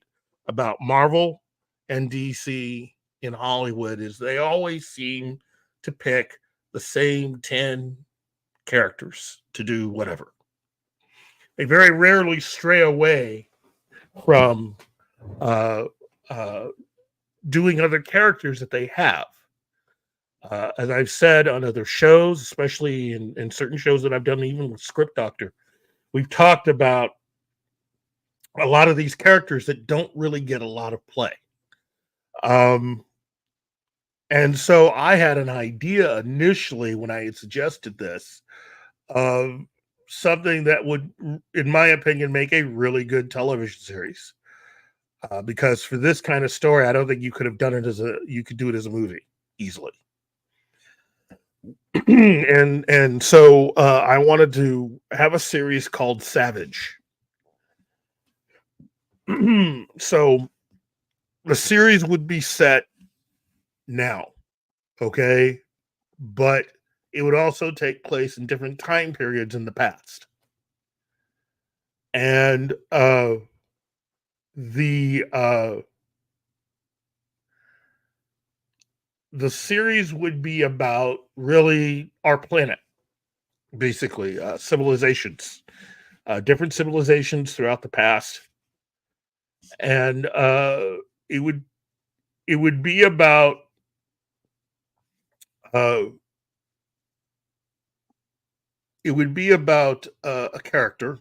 about Marvel and DC in Hollywood is they always seem to pick the same 10 characters to do whatever. They very rarely stray away from doing other characters that they have. As I've said on other shows, especially in certain shows that I've done, even with Script Doctor, we've talked about a lot of these characters that don't really get a lot of play. And so I had an idea initially when I had suggested this of something that would, in my opinion, make a really good television series. Because for this kind of story, I don't think you could have done it you could do it as a movie easily. and so I wanted to have a series called Savage. So the series would be set now, okay, but it would also take place in different time periods in the past, and the series would be about really our planet, basically civilizations, different civilizations throughout the past, and it would be about a character,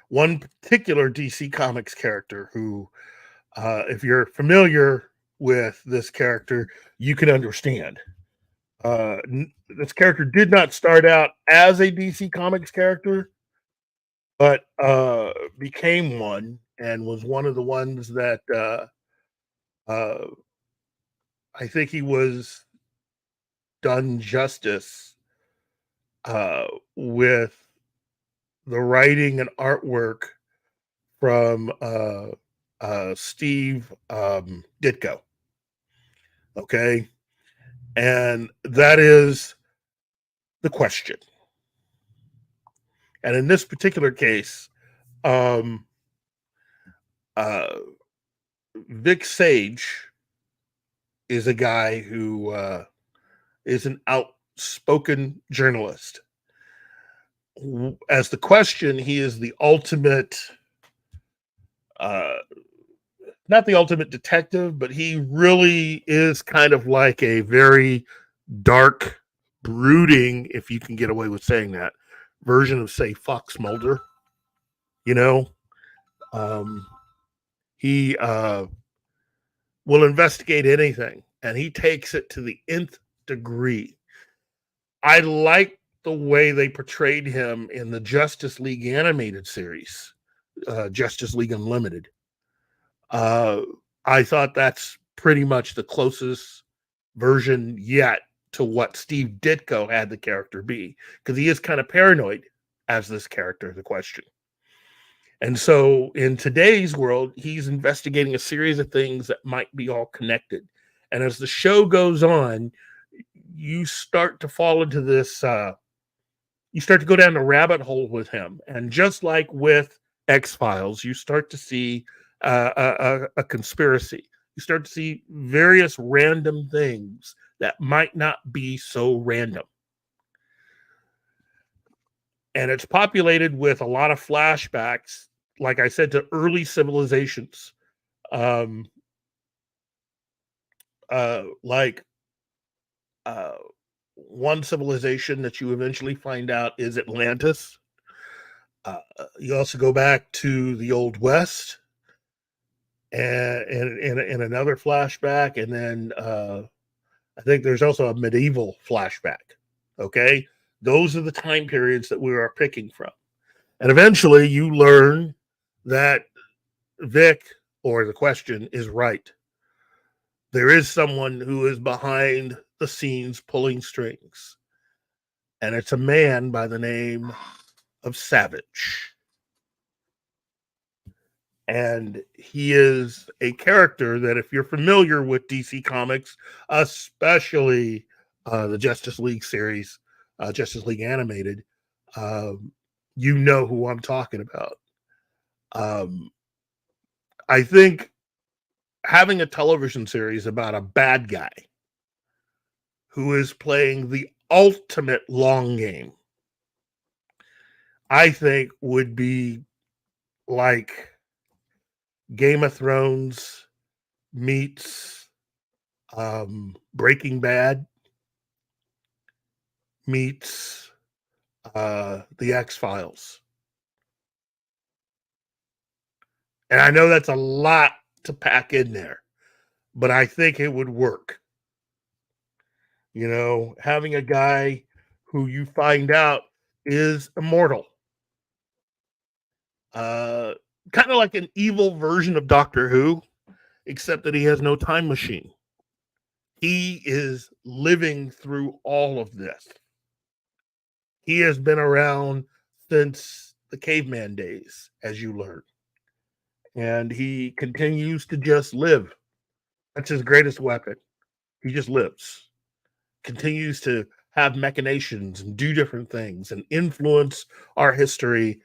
one particular DC Comics character who, if you're familiar with this character, you can understand. This character did not start out as a DC Comics character, but became one and was one of the ones that I think he was done justice with the writing and artwork from Steve Ditko. Okay. And that is the question. And in this particular case, Vic Sage is a guy who is an outspoken journalist. As the question, he is the ultimate, not the ultimate detective, but he really is kind of like a very dark, brooding, if you can get away with saying that, version of, say, Fox Mulder. You know, he will investigate anything, and he takes it to the nth degree. I like the way they portrayed him in the Justice League animated series, Justice League Unlimited. I thought that's pretty much the closest version yet to what Steve Ditko had the character be, because he is kind of paranoid as this character, the question. And so in today's world, he's investigating a series of things that might be all connected. And as the show goes on, you start to fall into this. You start to go down the rabbit hole with him, and just like with X-Files, you start to see a conspiracy. You start to see various random things that might not be so random. And it's populated with a lot of flashbacks, like I said, to early civilizations. Like one civilization that you eventually find out is Atlantis. You also go back to the Old West and in another flashback. And then I think there's also a medieval flashback. Okay. Those are the time periods that we are picking from. And eventually you learn that Vic, or the Question, is right. There is someone who is behind the scenes pulling strings. And it's a man by the name of Savage. And he is a character that, if you're familiar with DC Comics, especially the Justice League series, Justice League Animated, you know who I'm talking about. I think having a television series about a bad guy who is playing the ultimate long game, I think would be like Game of Thrones meets Breaking Bad meets the X-Files. And I know that's a lot to pack in there, but I think it would work. You know, having a guy who you find out is immortal. Kind of like an evil version of Doctor Who, except that he has no time machine. He is living through all of this. He has been around since the caveman days, as you learn. And he continues to just live. That's his greatest weapon. He just lives. Continues to have machinations and do different things and influence our history,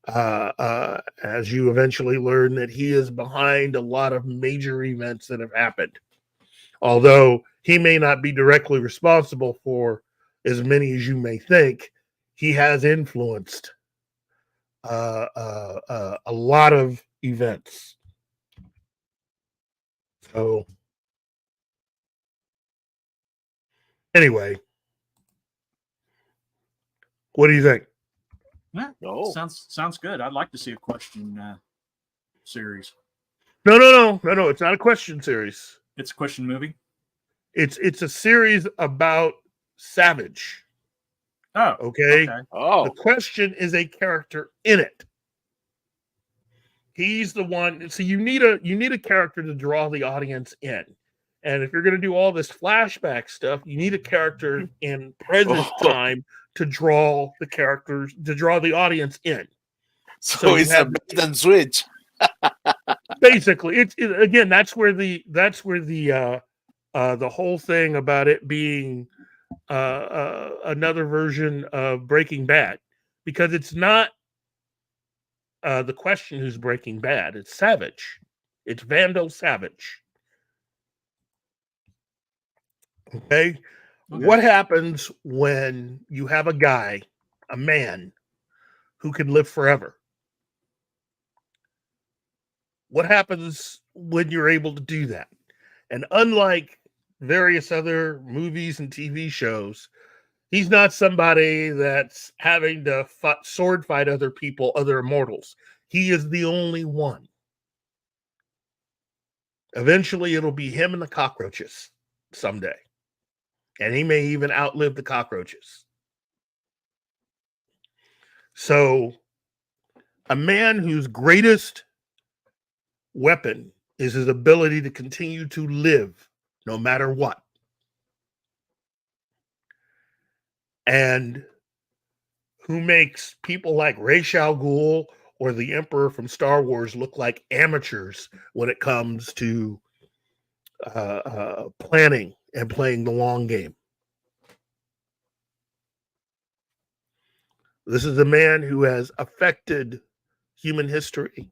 as you eventually learn that he is behind a lot of major events that have happened. Although he may not be directly responsible for as many as you may think, he has influenced a lot of events. So anyway, what do you think? Yeah, Oh. sounds good. I'd like to see a Question series. No. It's not a question series. It's a Question movie. It's a series about Savage. Oh, Okay. The Oh. Question is a character in it. He's the one. So you need a character to draw the audience in. And if you're going to do all this flashback stuff, you need a character in present time to draw the characters, to draw the audience in. So it's a bait and switch. Basically, it's again, that's where the whole thing about it being another version of Breaking Bad, because it's not the Question who's Breaking Bad. It's Savage. It's Vandal Savage. Okay. What happens when you have a guy, a man, who can live forever? What happens when you're able to do that? And unlike various other movies and TV shows, he's not somebody that's having to sword fight other people, other immortals. He is the only one. Eventually, it'll be him and the cockroaches someday. And he may even outlive the cockroaches. So, a man whose greatest weapon is his ability to continue to live no matter what. And who makes people like Ra's al Ghul or the Emperor from Star Wars look like amateurs when it comes to planning and playing the long game. This is a man who has affected human history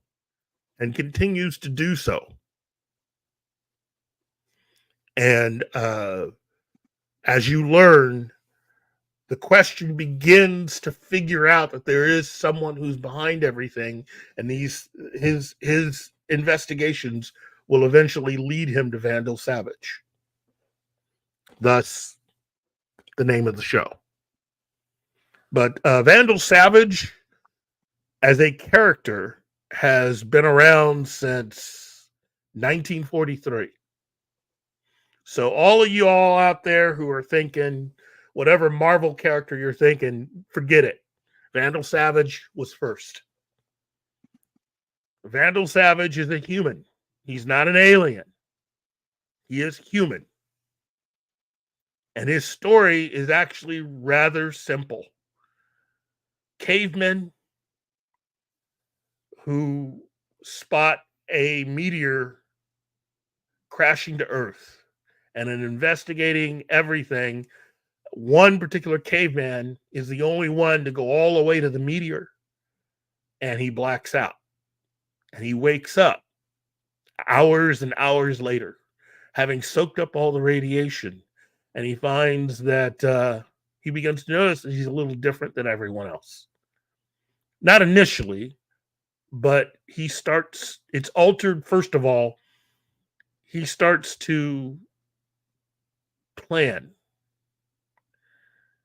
and continues to do so. And as you learn, the question begins to figure out that there is someone who's behind everything, and his investigations will eventually lead him to Vandal Savage. Thus, the name of the show. But Vandal Savage, as a character, has been around since 1943. So all of you all out there who are thinking, whatever Marvel character you're thinking, forget it. Vandal Savage was first. Vandal Savage is a human. He's not an alien. He is human. And his story is actually rather simple. Cavemen who spot a meteor crashing to Earth, and in investigating everything, one particular caveman is the only one to go all the way to the meteor, and he blacks out. And he wakes up hours and hours later, having soaked up all the radiation, and he finds that he begins to notice that he's a little different than everyone else. Not initially, but it's altered. First of all, he starts to plan.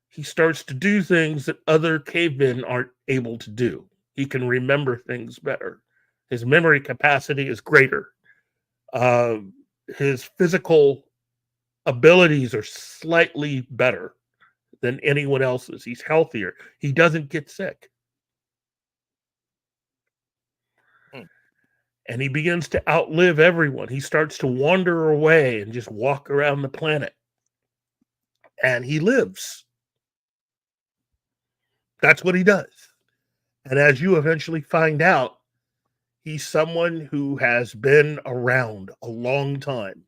He starts to do things that other cavemen aren't able to do. He can remember things better. His memory capacity is greater. His physical abilities are slightly better than anyone else's. He's healthier. He doesn't get sick. And he begins to outlive everyone. He starts to wander away and just walk around the planet. And he lives. That's what he does. And as you eventually find out, he's someone who has been around a long time.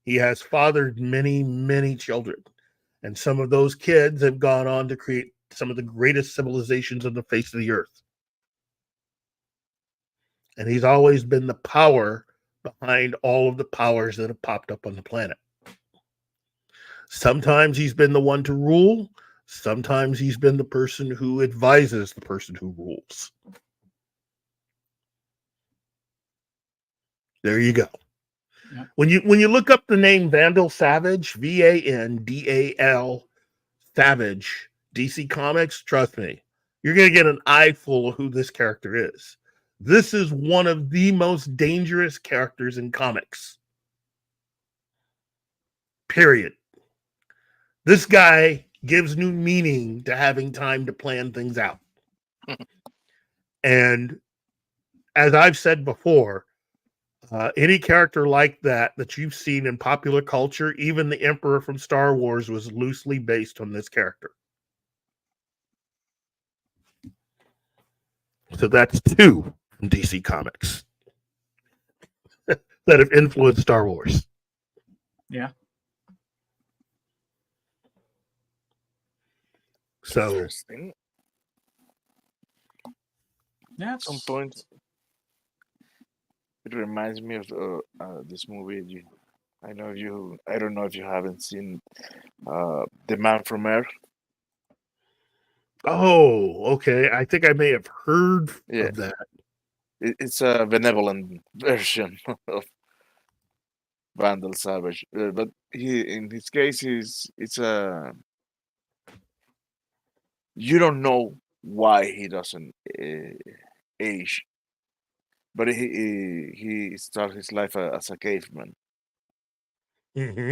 He has fathered many, many children. And some of those kids have gone on to create some of the greatest civilizations on the face of the earth. And he's always been the power behind all of the powers that have popped up on the planet. Sometimes he's been the one to rule. Sometimes he's been the person who advises the person who rules. There you go. Yep. When you look up the name Vandal Savage, Vandal Savage, DC Comics, trust me, you're going to get an eye full of who this character is. This is one of the most dangerous characters in comics. Period. This guy gives new meaning to having time to plan things out. And as I've said before, any character like that you've seen in popular culture, even the Emperor from Star Wars was loosely based on this character. So that's two from DC Comics that have influenced Star Wars. Yeah. So Interesting. At some point, it reminds me of this movie. I don't know if you haven't seen The Man from Earth. Oh, okay. I think I may have heard of that. It's a benevolent version of Vandal Savage, but in his case, it's a you don't know why he doesn't age, but he started his life as a caveman. Mm-hmm.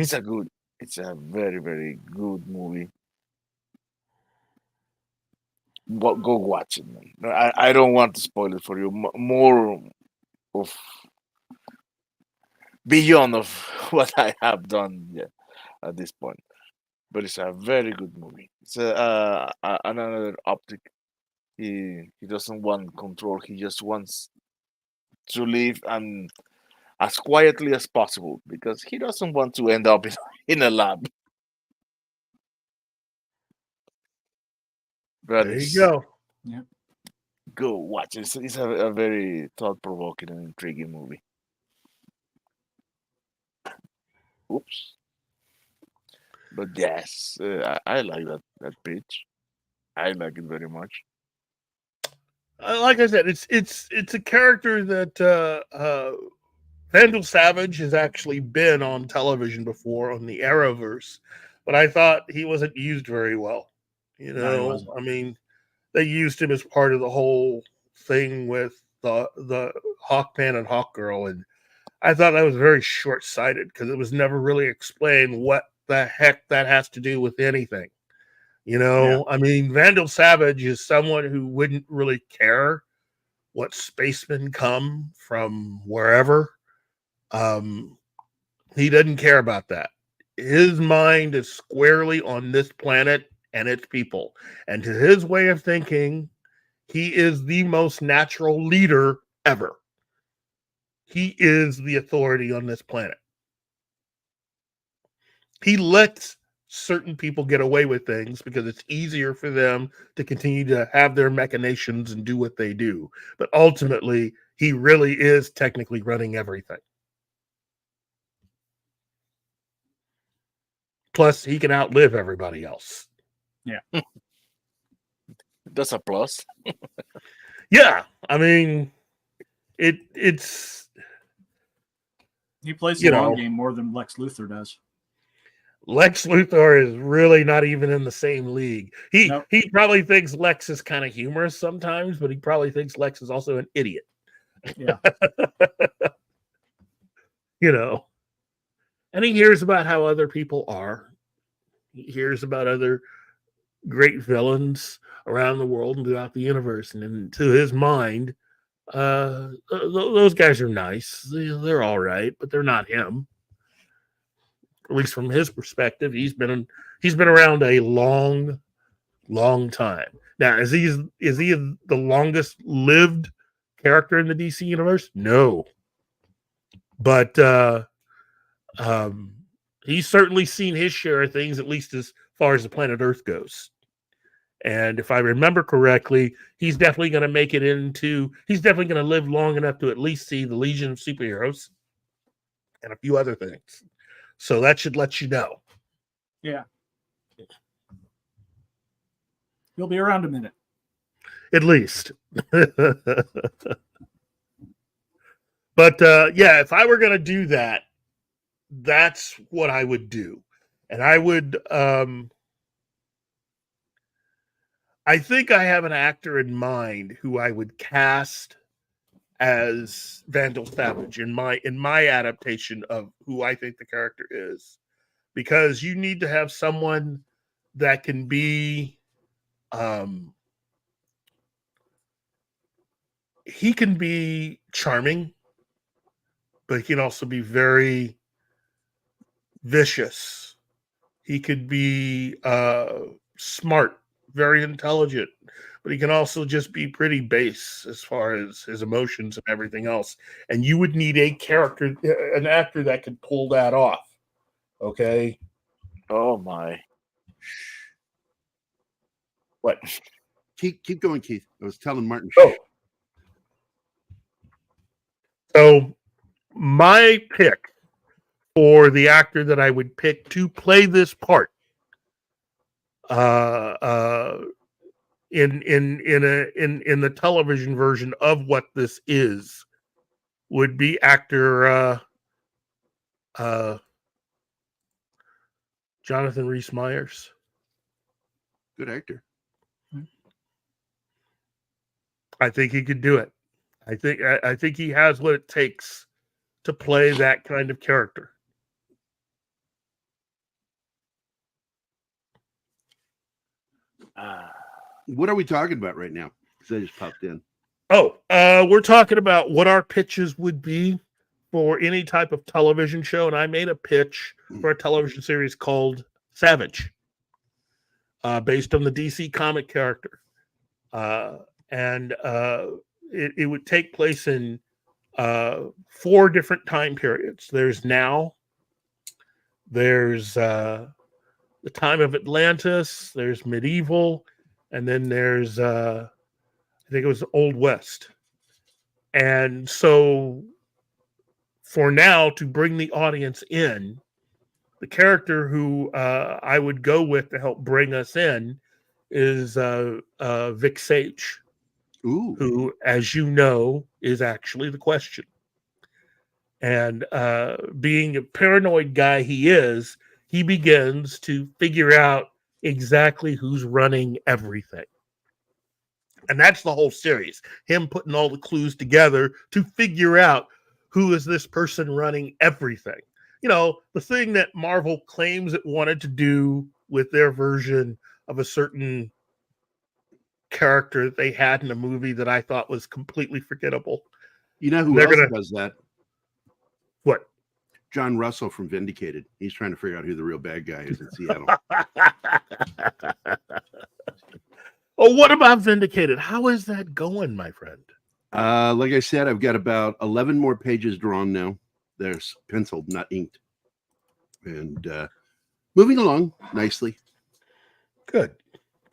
It's a very, very good movie. Go watch it, man. I don't want to spoil it for you. More of beyond of what I have done yet at this point, but it's a very good movie. It's another optic. He doesn't want control. He just wants to live and as quietly as possible because he doesn't want to end up in a lab. But There you go. Go watch it. It's a very thought-provoking and intriguing movie. Oops. But yes, I like that pitch. I like it very much. Like I said, it's a character that Vandal Savage has actually been on television before on the Arrowverse, but I thought he wasn't used very well. You No, he know, wasn't. I mean, they used him as part of the whole thing with the Hawkman and Hawkgirl, and I thought that was very short sighted because it was never really explained what the heck that has to do with anything. You know, I mean, Vandal Savage is someone who wouldn't really care what spacemen come from wherever. He doesn't care about that. His mind is squarely on this planet and its people. And to his way of thinking, he is the most natural leader ever. He is the authority on this planet. He lets certain people get away with things because it's easier for them to continue to have their machinations and do what they do. But ultimately, he really is technically running everything. Plus, he can outlive everybody else. Yeah. That's a plus. Yeah, I mean, it's He plays you the long know, game more than Lex Luthor does. Lex Luthor is really not even in the same league. Nope. He probably thinks Lex is kind of humorous sometimes, but he probably thinks Lex is also an idiot. Yeah. You know, and he hears about how other people are. He hears about other great villains around the world and throughout the universe, and to his mind, those guys are nice. They're all right, but they're not him. At least from his perspective, he's been around a long time. Now, is he the longest lived character in the DC universe? No, but he's certainly seen his share of things, at least as far as the planet Earth goes. And if I remember correctly, he's definitely going to make it into. He's definitely going to live long enough to at least see the Legion of Superheroes and a few other things. So that should let you know. Yeah. He'll be around a minute. At least. But yeah, if I were going to do that, that's what I would do. And I would I think I have an actor in mind who I would cast as Vandal Savage in my adaptation of who I think the character is, because you need to have someone that can be he can be charming, but he can also be very vicious. He could be smart, very intelligent, but he can also just be pretty base as far as his emotions and everything else. And you would need an actor that could pull that off. Okay. Oh my. What? Keep going, Keith. I was telling Martin. Oh. So my pick for the actor that I would pick to play this part in the television version of what this is would be actor Jonathan Rhys Meyers. Good actor. I think he could do it. I think he has what it takes to play that kind of character. What are we talking about right now? Because I just popped in. Oh, we're talking about what our pitches would be for any type of television show, and I made a pitch for a television series called Savage, based on the DC comic character, and it would take place in 4 different time periods. There's now, there's the time of Atlantis, there's medieval, and then there's I think it was Old West. And so for now, to bring the audience in, the character who I would go with to help bring us in is Vic Sage, who, as you know, is actually the question. And being a paranoid guy he is, he begins to figure out exactly who's running everything. And that's the whole series, him putting all the clues together to figure out who is this person running everything. You know, the thing that Marvel claims it wanted to do with their version of a certain character that they had in a movie that I thought was completely forgettable. You know who else does that? What? John Russell from Vindicated. He's trying to figure out who the real bad guy is in Seattle. Oh, what about Vindicated? How is that going, my friend? Like I said, I've got about 11 more pages drawn now. They're penciled, not inked. And moving along nicely. Good.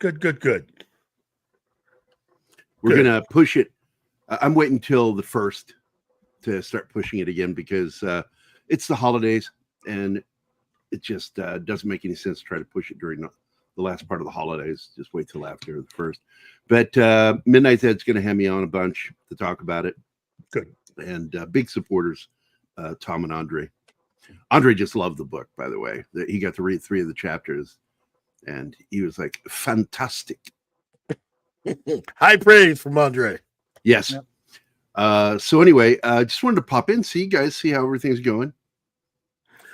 We're going to push it. I'm waiting till the 1st to start pushing it again because it's the holidays and it just doesn't make any sense to try to push it during the last part of the holidays. Just wait till after the 1st. But Midnight Ed's going to have me on a bunch to talk about it. Good. And big supporters, Tom and Andre. Andre just loved the book, by the way. He got to read 3 of the chapters and he was like, fantastic. High praise from Andre. Yes. Yep. So anyway, just wanted to pop in, see you guys, see how everything's going.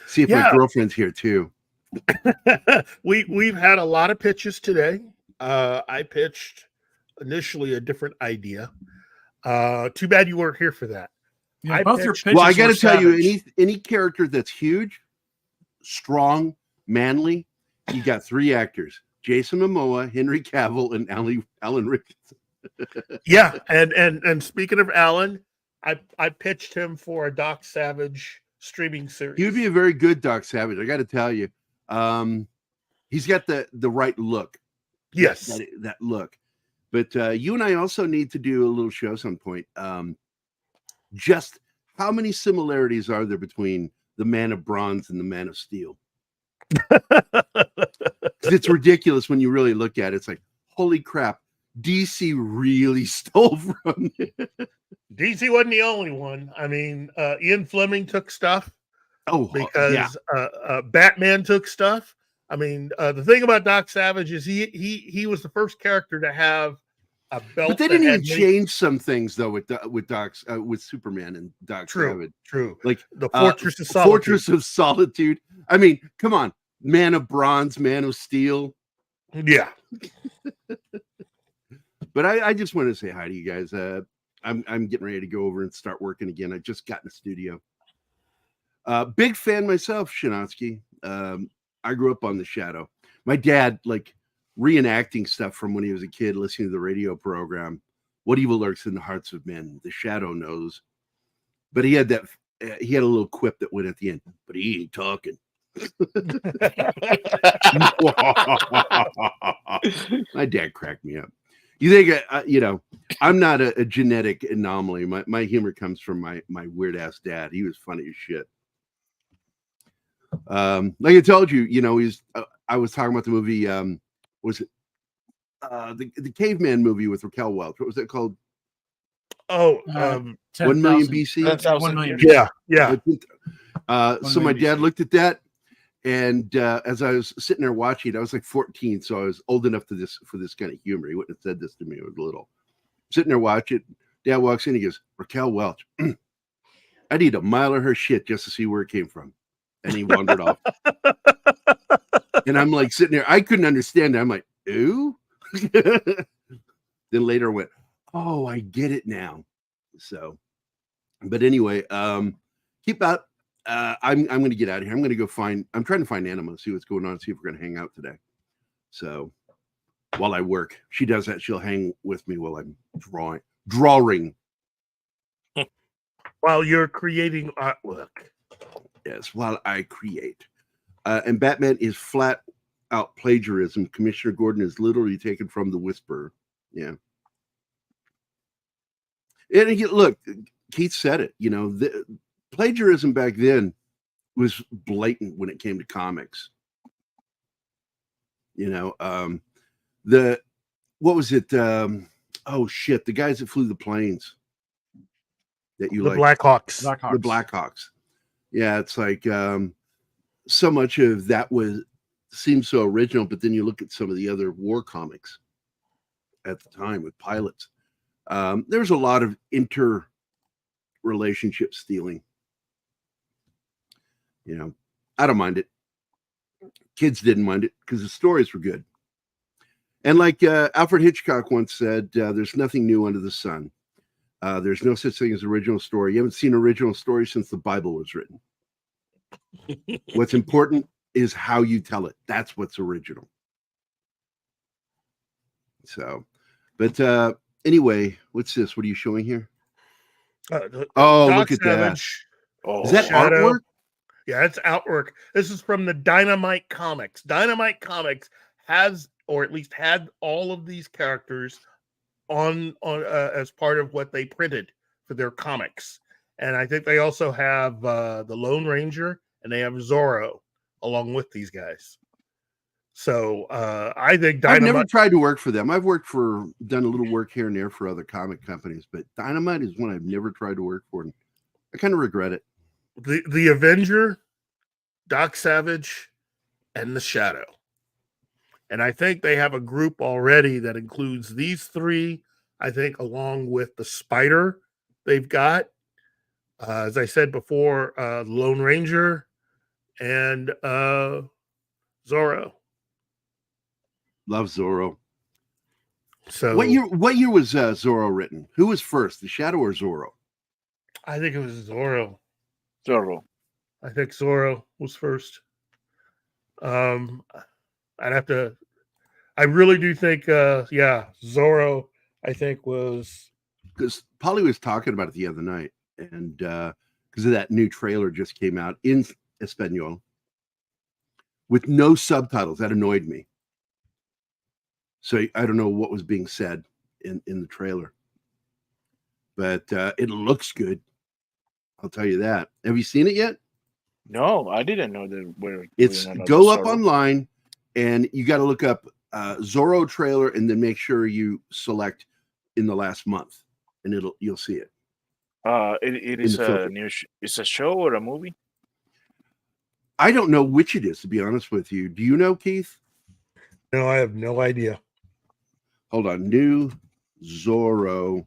See if my girlfriend's here too. We've had a lot of pitches today. I pitched initially a different idea. Too bad you weren't here for that. Yeah, both your pitches. Well, I got to tell savage. you, any character that's huge, strong, manly, you got 3 actors: Jason Momoa, Henry Cavill, and Alan Rickman. Yeah, and speaking of Alan, I pitched him for a Doc Savage streaming series. He would be a very good Doc Savage. I got to tell you, he's got the right look. Yes, that look. But you and I also need to do a little show some point. Just how many similarities are there between the Man of Bronze and the Man of Steel? It's ridiculous when you really look at it. It's like, holy crap, DC really stole from it. DC wasn't the only one. I mean, Ian Fleming took stuff. Because Batman took stuff. I mean, the thing about Doc Savage is he was the first character to have a belt. But they didn't even change some things though with Superman and Doc Savage. True. Like the Fortress of Solitude. Fortress of Solitude. I mean, come on, Man of Bronze, Man of Steel. Yeah. But I just wanted to say hi to you guys. I'm getting ready to go over and start working again. I just got in the studio. Big fan myself, Shinatsky. I grew up on The Shadow. My dad, like, reenacting stuff from when he was a kid, listening to the radio program. What evil lurks in the hearts of men? The Shadow knows. But he had a little quip that went at the end. But he ain't talking. My dad cracked me up. You think, I'm not a genetic anomaly. My humor comes from my weird ass dad. He was funny as shit. Like I told you, I was talking about the movie. Was it the Caveman movie with Raquel Welch? What was it called? 1 million BC. 1 million. Yeah. So my dad looked at that, and as I was sitting there watching it, I was like 14, so I was old enough for this kind of humor. He wouldn't have said this to me when I was little. Sitting there watching it, Dad walks in, he goes, "Raquel Welch, I need a mile of her shit just to see where it came from." And he wandered off. And I'm like sitting there, I couldn't understand it. I'm like, ooh. Then later I went, oh, I get it now. So, but anyway, keep out. I'm going to get out of here. I'm trying to find Anima, see what's going on, see if we're going to hang out today. So while I work, she does that. She'll hang with me while I'm drawing. While you're creating artwork. Yes, while I create. And Batman is flat out plagiarism. Commissioner Gordon is literally taken from The Whisperer. Yeah. And look, Keith said it. The plagiarism back then was blatant when it came to comics. What was it? Oh shit, the guys that flew the planes that you The like, Blackhawks. the Blackhawks. Yeah, it's like so much of that seems so original, but then you look at some of the other war comics at the time with pilots. There's a lot of interrelationship stealing. I don't mind it. Kids didn't mind it because the stories were good. And like Alfred Hitchcock once said, there's nothing new under the sun. There's no such thing as original story. You haven't seen original story since the Bible was written. What's important is how you tell it. That's what's original. So, but anyway, what's this? What are you showing here? Look at Savage. that. Oh, is that Shadow. artwork? Yeah, it's artwork. This is from the Dynamite Comics. Dynamite Comics has, or at least had, all of these characters on as part of what they printed for their comics. And I think they also have the Lone Ranger, and they have Zorro along with these guys. So I think Dynamite. I've never tried to work for them. I've done a little work here and there for other comic companies, but Dynamite is one I've never tried to work for, and I kind of regret it. The Avenger, Doc Savage, and the Shadow. And I think they have a group already that includes these three, I think, along with the Spider they've got. As I said before, Lone Ranger and Zorro. Love Zorro. So what year was Zorro written? Who was first, the Shadow or Zorro? I think it was Zorro. Zorro. I think Zorro was first. I'd have to. I really do think, Zorro. I think was, because Polly was talking about it the other night, and because of that new trailer just came out in Espanol with no subtitles. That annoyed me. So I don't know what was being said in the trailer, but it looks good. I'll tell you that. Have you seen it yet? No, I didn't know that we're. It's go up online, and you got to look up Zorro trailer, and then make sure you select in the last month, and you'll see it. It is a new. It's a show or a movie? I don't know which it is, to be honest with you. Do you know, Keith? No, I have no idea. Hold on, new Zorro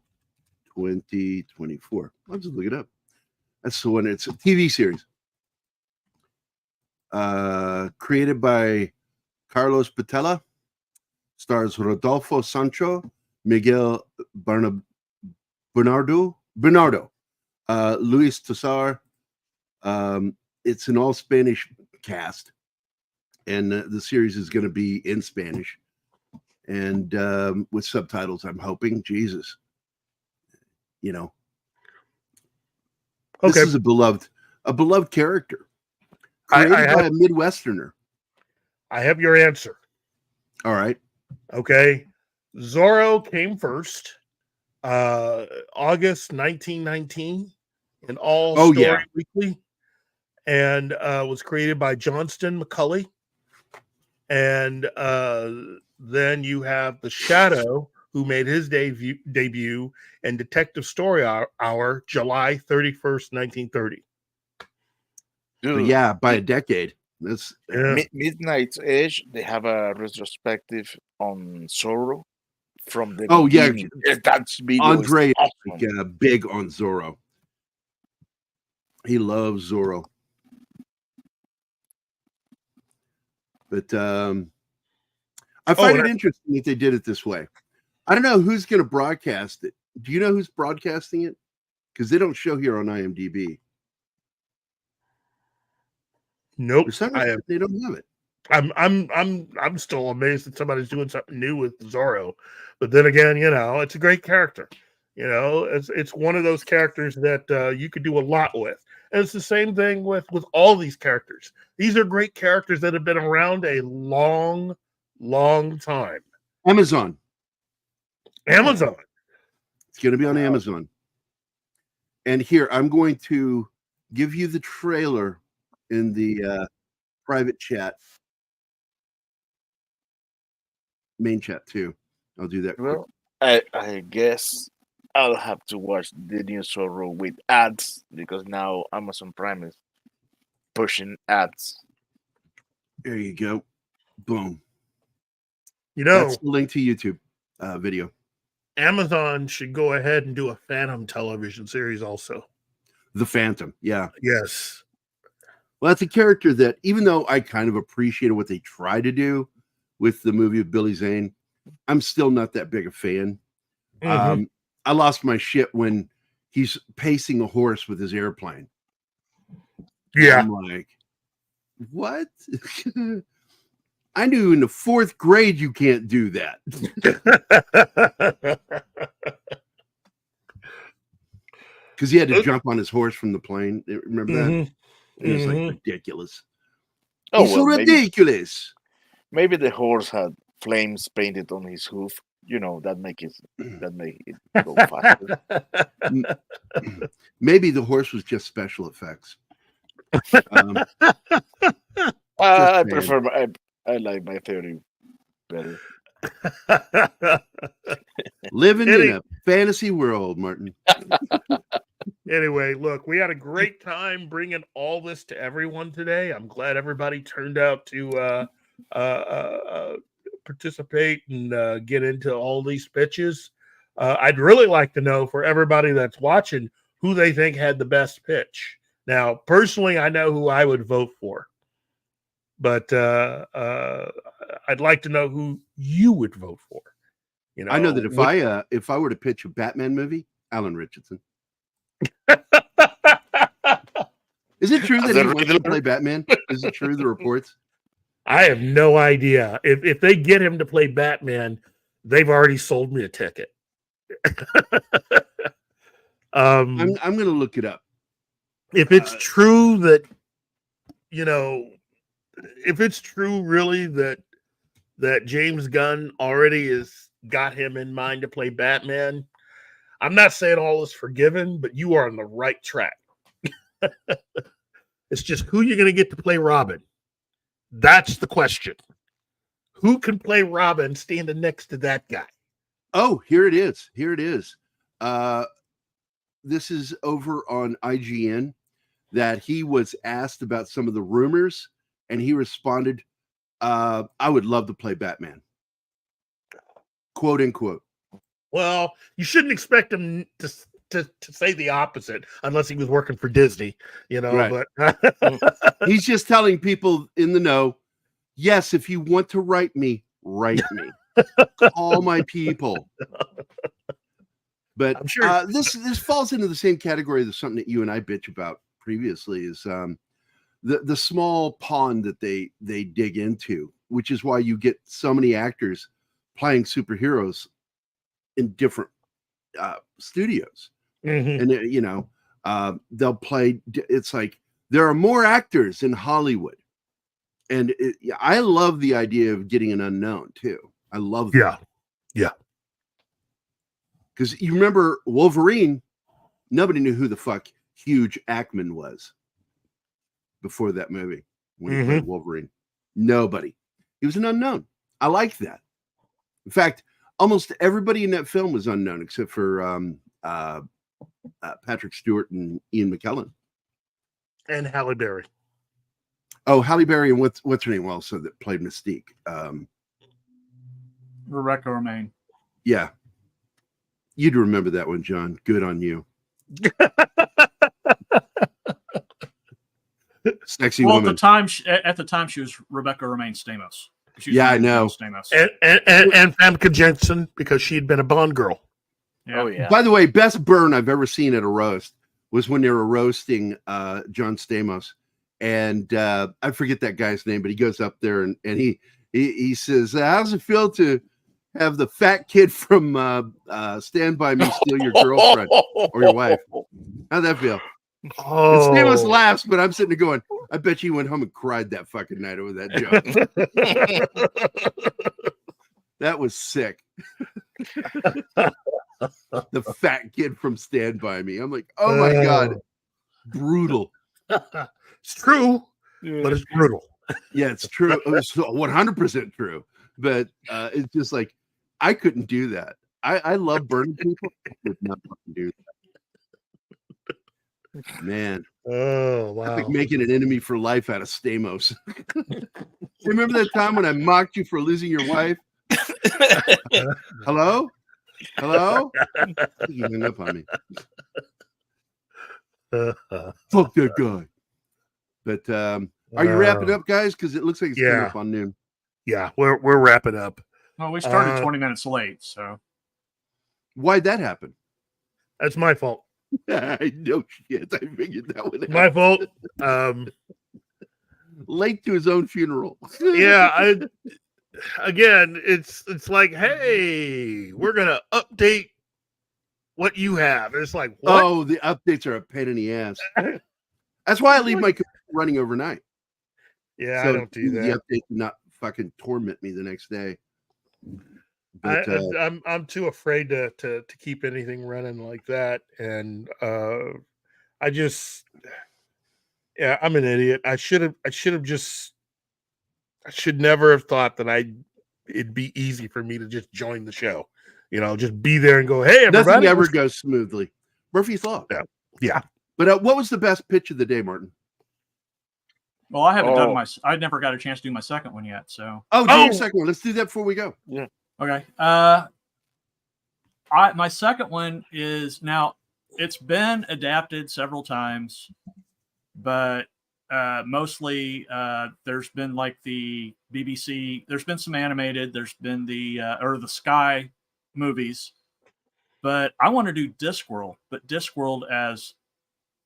2024. I'll just look it up. That's the one. It's a TV series. Created by Carlos Patella. Stars Rodolfo Sancho, Miguel Bernardo, Luis Tosar. It's an all Spanish cast, and the series is going to be in Spanish and with subtitles. I'm hoping. Jesus, this is a beloved character created by a Midwesterner. I have your answer. All right. Okay. Zorro came first, August 1919, in All Story Weekly, and was created by Johnston McCulley. And then you have the Shadow, who made his debut in Detective Story Hour, July 31st, 1930. Yeah, by a decade. That's Midnight's Edge. They have a retrospective on Zorro from the beginning. That's Andre awesome. is big on Zorro. He loves Zorro. But I find it interesting that they did it this way. I don't know who's going to broadcast it. Do you know who's broadcasting it? Because they don't show here on IMDb. Nope, they don't have it. I'm still amazed that somebody's doing something new with Zorro, but then again, it's a great character. It's one of those characters that you could do a lot with, and it's the same thing with all these characters. These are great characters that have been around a long, long time. Amazon. It's going to be on Amazon. And here, I'm going to give you the trailer in the private chat. Main chat, too. I'll do that quick. Well, I guess I'll have to watch the new Zorro with ads because now Amazon Prime is pushing ads. There you go. Boom. You know, That's the link to YouTube video. Amazon should go ahead and do a Phantom television series also. The Phantom, yeah. Yes. Well, that's a character that, even though I kind of appreciated what they try to do with the movie of Billy Zane, I'm still not that big a fan. Mm-hmm. I lost my shit when he's pacing a horse with his airplane. Yeah. I'm like, what? I knew in the 4th grade you can't do that. Because he had to jump on his horse from the plane. Remember that? It was like ridiculous. Oh, He's so ridiculous. Maybe the horse had flames painted on his hoof. You know, that make it go faster. Maybe the horse was just special effects. I prefer I like my theory better. Living in a fantasy world, Martin. Anyway, look, we had a great time bringing all this to everyone today. I'm glad everybody turned out to participate and get into all these pitches. I'd really like to know, for everybody that's watching, who they think had the best pitch. Now, personally, I know who I would vote for, but I'd like to know who you would vote for. You know, I know that if I were to pitch a Batman movie, Alan Richardson. Is it true that he wants to play Batman? Is it true, the reports? I have no idea. If they get him to play Batman, they've already sold me a ticket. I'm going to look it up. If it's true that, if it's true really that James Gunn already has got him in mind to play Batman, I'm not saying all is forgiven, but you are on the right track. It's just who you're going to get to play Robin. That's the question. Who can play Robin standing next to that guy? Oh, here it is. Here it is. This is over on IGN, that he was asked about some of the rumors, and he responded, I would love to play Batman. Quote unquote. Well, you shouldn't expect him to say the opposite unless he was working for Disney, Right. But he's just telling people in the know, yes, if you want to write me, call my people. But I'm sure this falls into the same category as something that you and I bitch about previously, is the small pond that they dig into, which is why you get so many actors playing superheroes in different studios. Mm-hmm. And they'll play. It's like there are more actors in Hollywood, and I love the idea of getting an unknown too. I love that. Yeah. Because you remember Wolverine, nobody knew who the fuck Hugh Jackman was before that movie when he played Wolverine. Nobody. He was an unknown. I like that. In fact, almost everybody in that film was unknown except for Patrick Stewart and Ian McKellen. And Halle Berry. Oh, Halle Berry and what's her name also that played Mystique? Rebecca Romaine. Yeah. You'd remember that one, John. Good on you. Sexy woman. At the time, she was Rebecca Romaine Stamos. Yeah, I know. Stamos. And Famke Jensen, because she had been a Bond girl. Yeah. Oh yeah. By the way, best burn I've ever seen at a roast was when they were roasting John Stamos, and I forget that guy's name, but he goes up there and he says, "How does it feel to have the fat kid from Stand By Me steal your girlfriend or your wife? How'd that feel?" Oh, And Stamos laughs, but I'm sitting there going, "I bet you went home and cried that fucking night over that joke." That was sick. the fat kid from Stand By Me. I'm like, oh my God, brutal. It's true, but it's brutal. Yeah, it's true. It's 100% true. But it's just like, I couldn't do that. I love burning people. I could not fucking do that. Man. Oh, wow. Like making an enemy for life out of Stamos. Remember that time when I mocked you for losing your wife? Hello? Hello? You hung up on me. Fuck that guy. But are you wrapping up, guys? Because it looks like it's coming up on noon. Yeah, we're wrapping up. Well, we started 20 minutes late, so. Why'd that happen? That's my fault. I know shit. I figured that one out. My fault. Late to his own funeral. Yeah, again, it's like, hey, we're gonna update what you have. It's like, what? Oh, the updates are a pain in the ass. That's why I leave my computer running overnight. Yeah, so I don't do that. The update do not fucking torment me the next day. But, I'm too afraid to keep anything running like that, and I just, yeah, I'm an idiot. I should never have thought that it'd be easy for me to just join the show, just be there and go, hey, everybody. Nothing ever goes smoothly. Murphy's Law. Yeah. But what was the best pitch of the day, Martin? Well, I haven't done I never got a chance to do my second one yet. So. Do your second one. Let's do that before we go. Yeah. Okay. My second one is now, it's been adapted several times, but mostly there's been like the BBC, there's been some animated, there's been the Sky movies, but I want to do Discworld, but Discworld as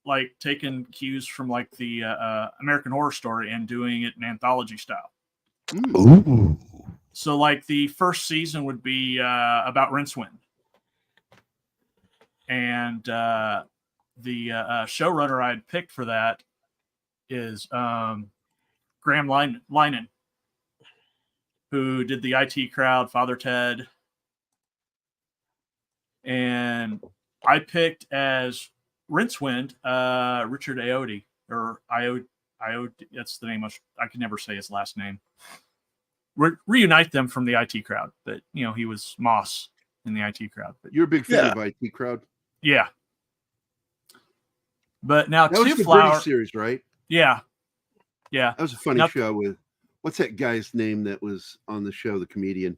like taking cues from like the American Horror Story and doing it in anthology style. Ooh. So like the first season would be about Rincewind. And the showrunner I had picked for that is Graham Linehan, who did the IT Crowd, Father Ted. And I picked as Rincewind, Richard Ayoade, or Ayoade, that's the name I can never say his last name. Reunite them from the IT Crowd, but he was Moss in the IT Crowd. But you're a big fan of IT Crowd. Yeah. But now that was the British series, right? Yeah. Yeah. That was a funny show with what's that guy's name that was on the show, the comedian?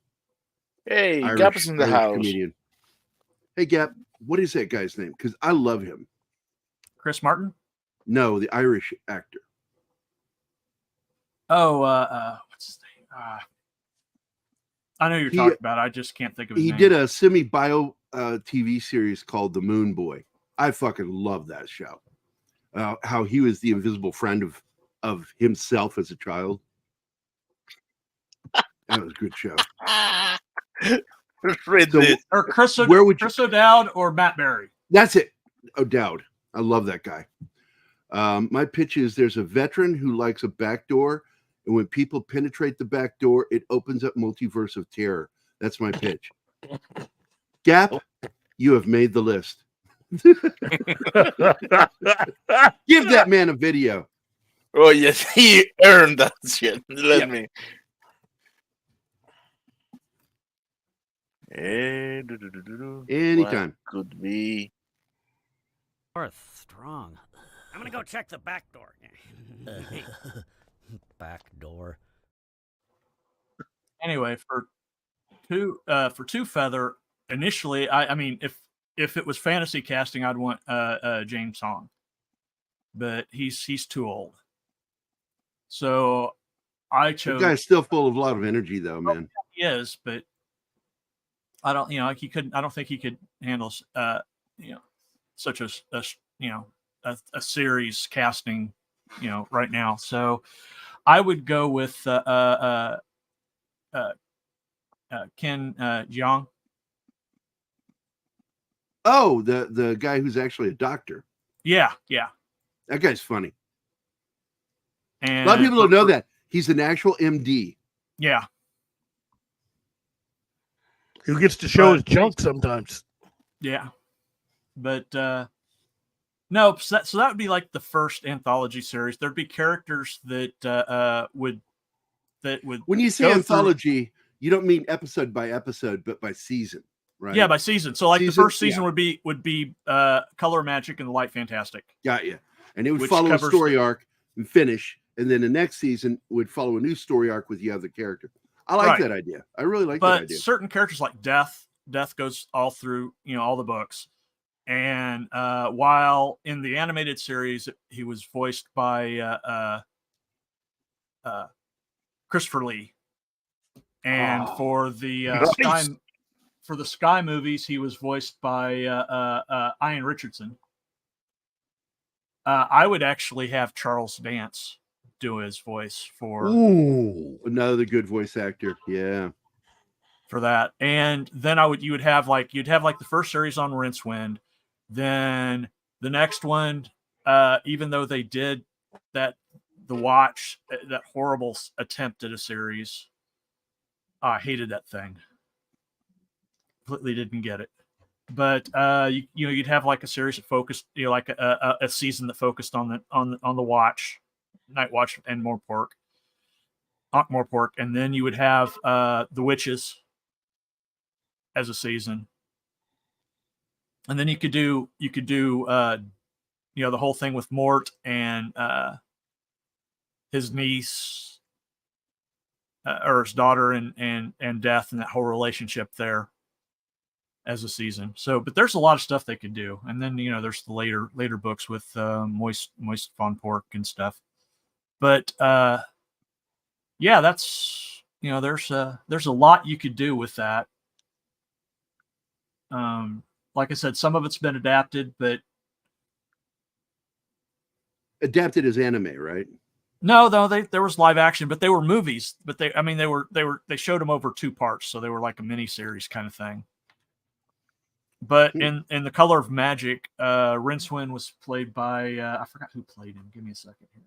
Hey, Gap is in the house. Comedian. Hey Gap, what is that guy's name? Because I love him. Chris Martin? No, the Irish actor. Oh, what's his name? I know you're talking about. I just can't think of his name. He did a semi-bio TV series called The Moon Boy. I fucking love that show. How he was the invisible friend of himself as a child. That was a good show. Or Chris O'Dowd or Matt Berry. That's it. O'Dowd. I love that guy. My pitch is there's a veteran who likes a back door, and when people penetrate the back door, it opens up multiverse of terror. That's my pitch. Gap, you have made the list. Give that man a video. Oh, yes, he earned that shit. Let me. Anytime. What could be. Strong. I'm gonna go check the back door. Back door. Anyway, for two feather, initially, I mean, if it was fantasy casting, I'd want James Hong, but he's too old. So I chose. The guy's still full of a lot of energy, though, man. He is, but I don't, he couldn't. I don't think he could handle, such a series casting, right now. So I would go with Ken Jeong. Oh, the guy who's actually a doctor. Yeah. That guy's funny. And a lot of people don't know that. He's an actual MD. Yeah. Who gets to show his junk sometimes. Yeah, but no. So that would be like the first anthology series. There'd be characters that would When you say go through- anthology, you don't mean episode by episode, but by season, right? Yeah, by season. So like the Season? first season Yeah. would be Color Magic and the Light Fantastic. Got you. And it would Which follow a covers story the- arc and finish, and then the next season would follow a new story arc with the other character. I like Right. that idea. I really like But that idea. certain characters like Death goes all through, all the books. And while in the animated series, he was voiced by Christopher Lee. And for the nice. Sky movies, he was voiced by Ian Richardson. I would actually have Charles Dance do his voice for Another good voice actor. Yeah. For that. And then you'd have like the first series on Rincewind. Then the next one, even though they did that horrible attempt at a series, I hated that thing. Completely didn't get it. But you'd have like a series that focused, like a season that focused on the Watch, Night Watch, and Morpork, and then you would have the Witches as a season, and then you could do the whole thing with Mort and his niece or his daughter and Death, and that whole relationship there as a season. So, but there's a lot of stuff they could do, and then there's the later books with Moist Von Pork and stuff. But yeah, that's there's a lot you could do with that. Like I said, some of it's been adapted, but adapted as anime, right? No, there was live action, but they were movies. But they showed them over 2 parts, so they were like a mini series kind of thing. But in The Color of Magic, Rincewind was played by I forgot who played him. Give me a second here.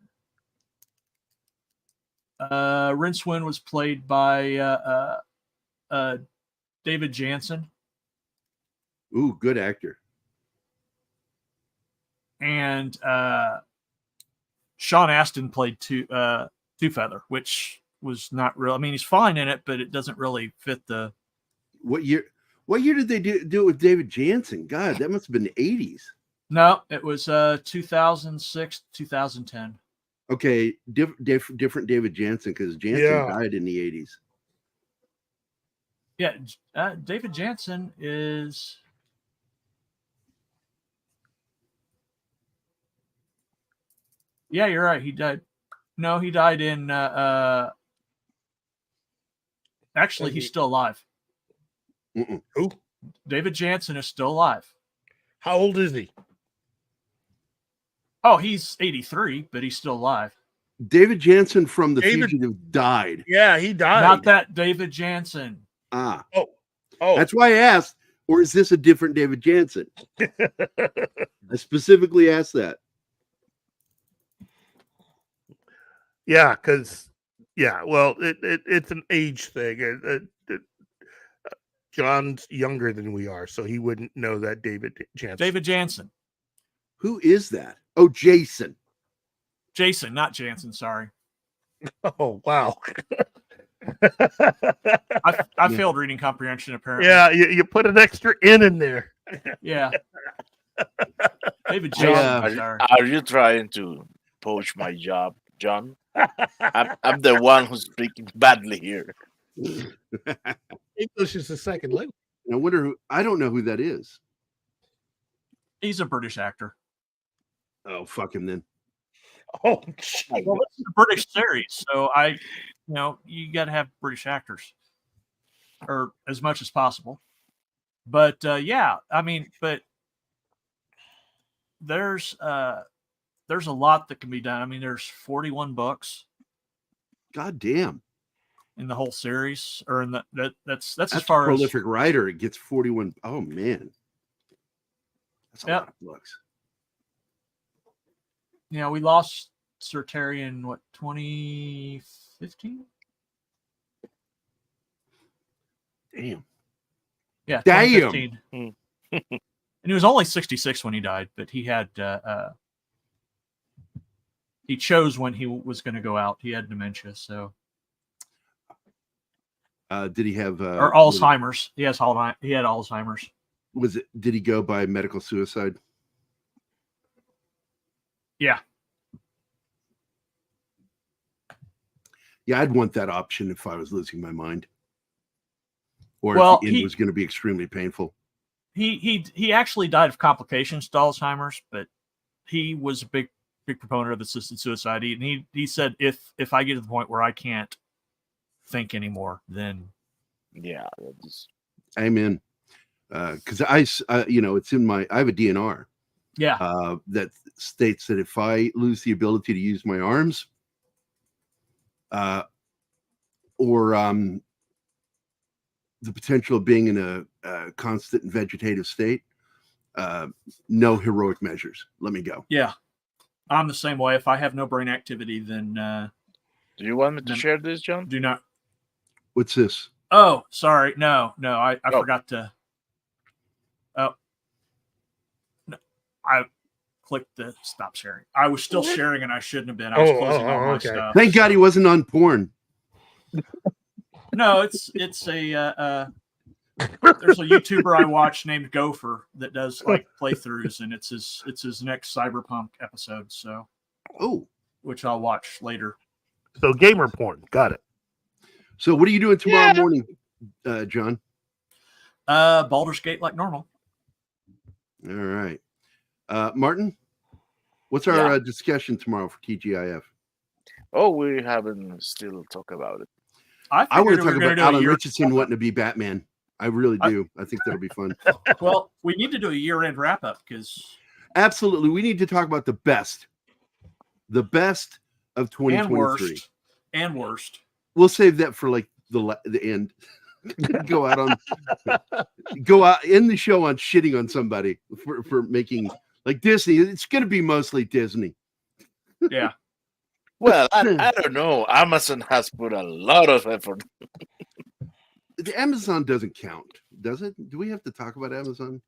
Rincewind was played by David Jansen. Ooh, good actor. And Sean Astin played Two Feather, which was not real. I mean, he's fine in it, but it doesn't really fit the. What year did they do it with David Jansen? God, that must have been the 80s. No, it was 2006, 2010. Okay, different David Jansen, because Jansen died in the 80s. Yeah, David Jansen is. Yeah, you're right. He died. No, he died in. Actually, he's still alive. Who? David Jansen is still alive. How old is he? Oh, he's 83, but he's still alive. David Jansen from The Fugitive died. Yeah, he died. Not that David Jansen. Ah. Oh. That's why I asked, or is this a different David Jansen? I specifically asked that. Yeah, because well, it's an age thing. John's younger than we are, so he wouldn't know that David Jansen. David Jansen. Who is that? Oh, Jason. Jason, not Jansen. Sorry. Oh, wow. I failed reading comprehension, apparently. Yeah, you put an extra N in there. Yeah. David Jansen. Are you trying to poach my job, John? I'm the one who's speaking badly here. English is the second language. I wonder I don't know who that is. He's a British actor. Oh, fuck him then. Oh, well, this is a British series, so you got to have British actors, or as much as possible. But yeah, I mean, but there's a lot that can be done. I mean, there's 41 books. God damn. In the whole series, or in that's as a far prolific writer. It gets 41. Oh man, that's a lot of books. Yeah, we lost Sir Terry in 2015. Damn. Yeah, damn. 2015. And he was only 66 when he died, but he had he chose when he was going to go out. He had dementia, so did he have or Alzheimer's? He had Alzheimer's. Did he go by medical suicide? Yeah. Yeah, I'd want that option if I was losing my mind, or Well, if the end was going to be extremely painful. He actually died of complications to Alzheimer's, but he was a big proponent of assisted suicide. And he said, if I get to the point where I can't think anymore, then yeah, I'm in. Because it's in I have a DNR. Yeah. That states that if I lose the ability to use my arms, or the potential of being in a constant vegetative state, no heroic measures. Let me go. Yeah, I'm the same way. If I have no brain activity, then do you want me to share this, John? Do not. What's this? Oh, sorry. No, I forgot to. Oh, no, I clicked the stop sharing. I was still sharing, and I shouldn't have been. I was closing all my stuff. Thank God he wasn't on porn. No, it's a there's a YouTuber I watch named Gopher that does like playthroughs, and it's his next cyberpunk episode. So, which I'll watch later. So gamer porn, got it. So what are you doing tomorrow morning, John? Baldur's Gate like normal. All right, Martin. What's our discussion tomorrow for TGIF? Oh, we haven't still talked about it. I want to talk about Alan Richardson wanting to be Batman. I really do. I think that'll be fun. Well, we need to do a year-end wrap-up because absolutely, we need to talk about the best of 2023 and worst. We'll save that for like the end. go out in the show on shitting on somebody for making like Disney. It's going to be mostly Disney. Yeah. Well, I don't know. Amazon has put a lot of effort. The Amazon doesn't count, does it? Do we have to talk about Amazon?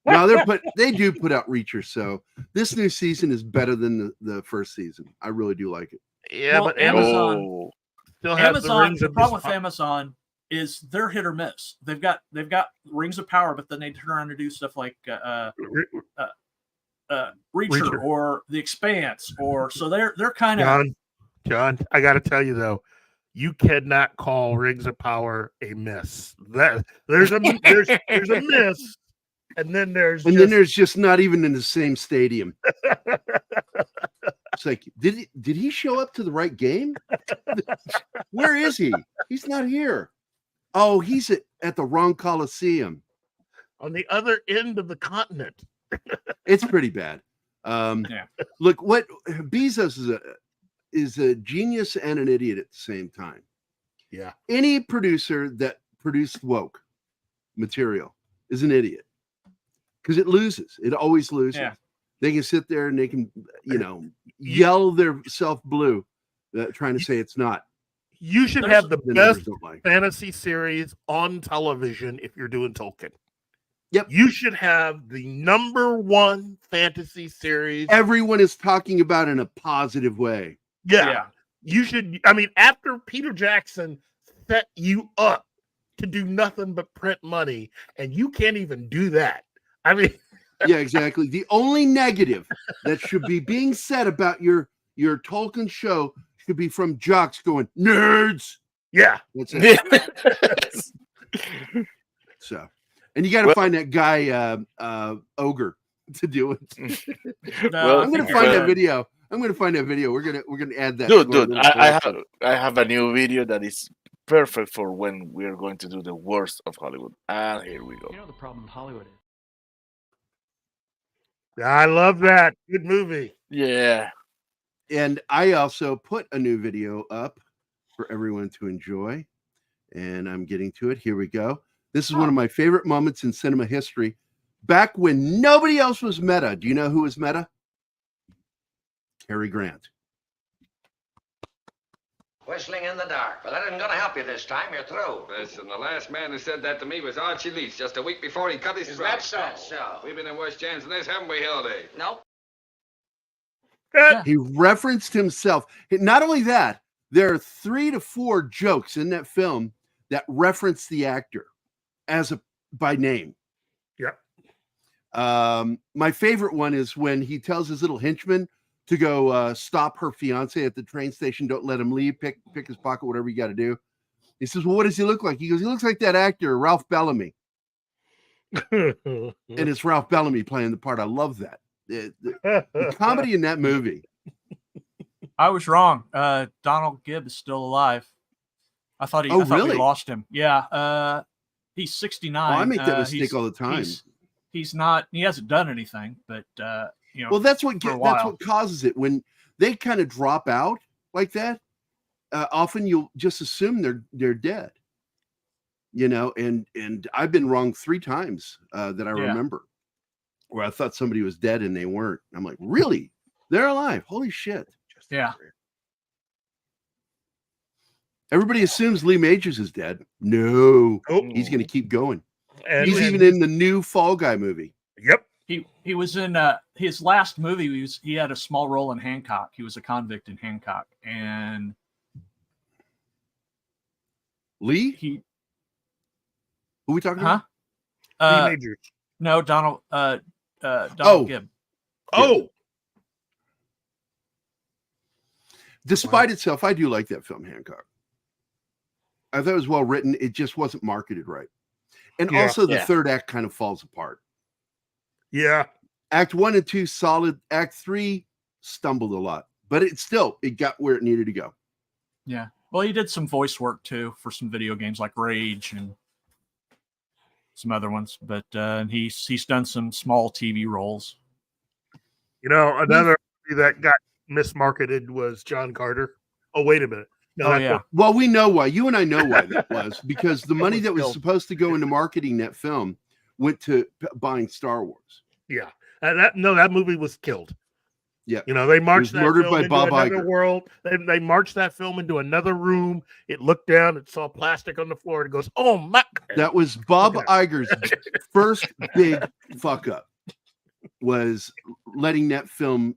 No, they do put out Reacher, so this new season is better than the first season. I really do like it. Yeah, well, but Amazon still has the problem with Amazon is they're hit or miss. They've got Rings of Power, but then they turn around and do stuff like Reacher or The Expanse, or so they're kind of John. I got to tell you though, you cannot call Rings of Power a miss. There's a miss, and then there's just not even in the same stadium. It's like, did he show up to the right game? Where is he? He's not here. Oh, he's at the wrong Coliseum on the other end of the continent. It's pretty bad. Look, what Bezos is a genius and an idiot at the same time. Yeah. Any producer that produced woke material is an idiot because it loses. It always loses. Yeah. They can sit there and they can, yell their self blue, trying to say it's not. You should have the best fantasy series on television if you're doing Tolkien. Yep. You should have the #1 fantasy series. Everyone is talking about in a positive way. Yeah. You should. I mean, after Peter Jackson set you up to do nothing but print money, and you can't even do that. I mean, yeah, exactly. The only negative that should be being said about your Tolkien show should be from jocks going, nerds. Yeah. That's it. So, and you got to find that guy, Ogre, to do it. No, I'm going to find that video. We're gonna add that. Dude, I have a new video that is perfect for when we are going to do the worst of Hollywood. And here we go. You know the problem with Hollywood is. I love that. Good movie. Yeah. And I also put a new video up for everyone to enjoy. And I'm getting to it. Here we go. This is one of my favorite moments in cinema history. Back when nobody else was meta. Do you know who was meta? Cary Grant. Whistling in the dark. But that isn't going to help you this time. You're through. Listen, the last man who said that to me was Archie Leach just a week before he cut his throat. Is that so? We've been in worse jams than this, haven't we, Hildy? Nope. He referenced himself. Not only that, there are 3 to 4 jokes in that film that reference the actor by name. Yeah. My favorite one is when he tells his little henchman to go stop her fiance at the train station. Don't let him leave. Pick his pocket, whatever you got to do. He says, well, what does he look like? He goes, he looks like that actor, Ralph Bellamy. And it's Ralph Bellamy playing the part. I love that. The comedy in that movie. I was wrong. Donald Gibb is still alive. I thought we lost him. Yeah. He's 69. I make that mistake all the time. He's not. He hasn't done anything, but well, that's what causes it when they kind of drop out like that. Often you'll just assume they're dead. And I've been wrong 3 times that I remember, where I thought somebody was dead and they weren't. I'm like, really? They're alive? Holy shit! Yeah. Everybody assumes Lee Majors is dead. No, he's going to keep going. And he's even in the new Fall Guy movie. Yep. He was in his last movie. He had a small role in Hancock. He was a convict in Hancock, and Lee. Who are we talking about? Lee Majors. No, Donald Gibb. Oh. Despite itself, I do like that film, Hancock. I thought it was well written. It just wasn't marketed right. And also the third act kind of falls apart. Yeah. Act 1 and 2, solid. Act 3 stumbled a lot. But it got where it needed to go. Yeah. Well, he did some voice work, too, for some video games like Rage and some other ones. But he's done some small TV roles. Another movie that got mismarketed was John Carter. Oh, wait a minute. No, well, we know why. You and I know why that was, because the money that was supposed to go into marketing that film went to buying Star Wars. Yeah, that movie was killed. Yeah, they marched that murdered film by into Bob another Iger. world. They marched that film into another room. It looked down, it saw plastic on the floor, and it goes, "Oh my!" That was Bob Iger's first big fuck up. Was letting that film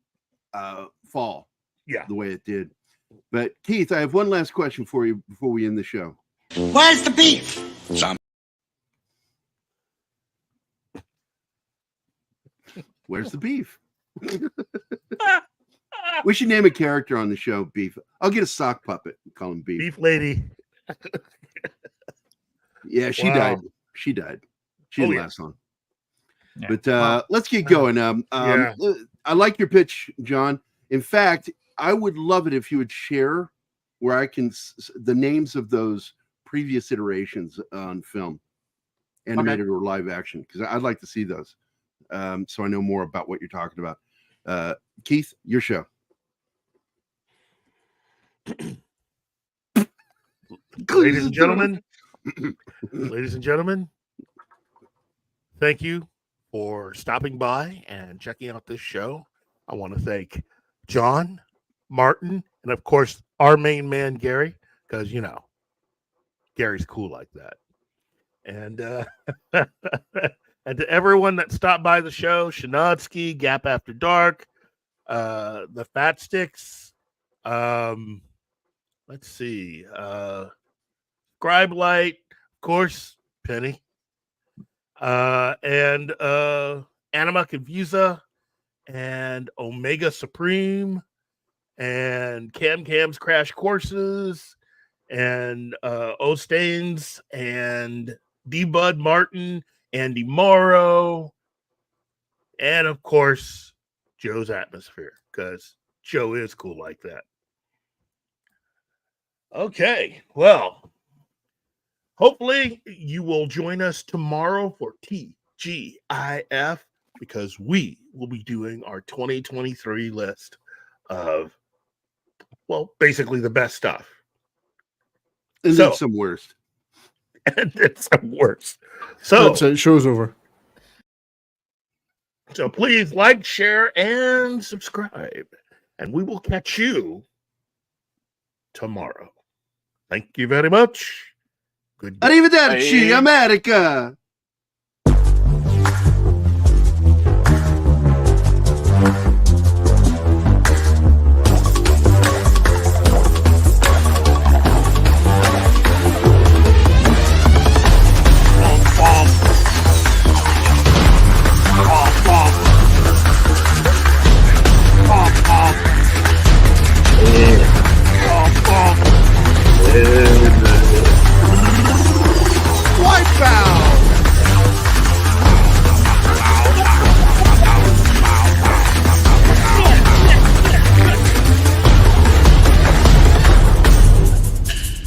fall. Yeah, the way it did. But Keith, I have one last question for you before we end the show. Where's the beef? Where's the beef? We should name a character on the show Beef. I'll get a sock puppet and call him Beef. Beef Lady. Yeah, she died. She died. She didn't last long. Yeah. But let's get going. I like your pitch, John. In fact, I would love it if you would share where I can the names of those previous iterations on film, animated or live action, because I'd like to see those, so I know more about what you're talking about. Keith, your show. Ladies and gentlemen, thank you for stopping by and checking out this show. I want to thank John, Martin, and of course our main man Gerry, because Gary's cool like that. And and to everyone that stopped by the show, Shanodsky, Gap After Dark, the Fat Sticks, let's see, Scribe Light, of course, Penny, and Anima Confusa, and Omega Supreme, and Cam's Crash Courses, and O'Stains, and D Bud Martin, Andy Morrow, and of course Joe's Atmosphere, because Joe is cool like that. Okay, well, hopefully you will join us tomorrow for TGIF, because we will be doing our 2023 list of, well, basically the best stuff. And then some worst. And then some worst. So show's over. So please like, share, and subscribe. And we will catch you tomorrow. Thank you very much. Good. Arrivederci, America.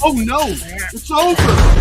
Oh no, it's over.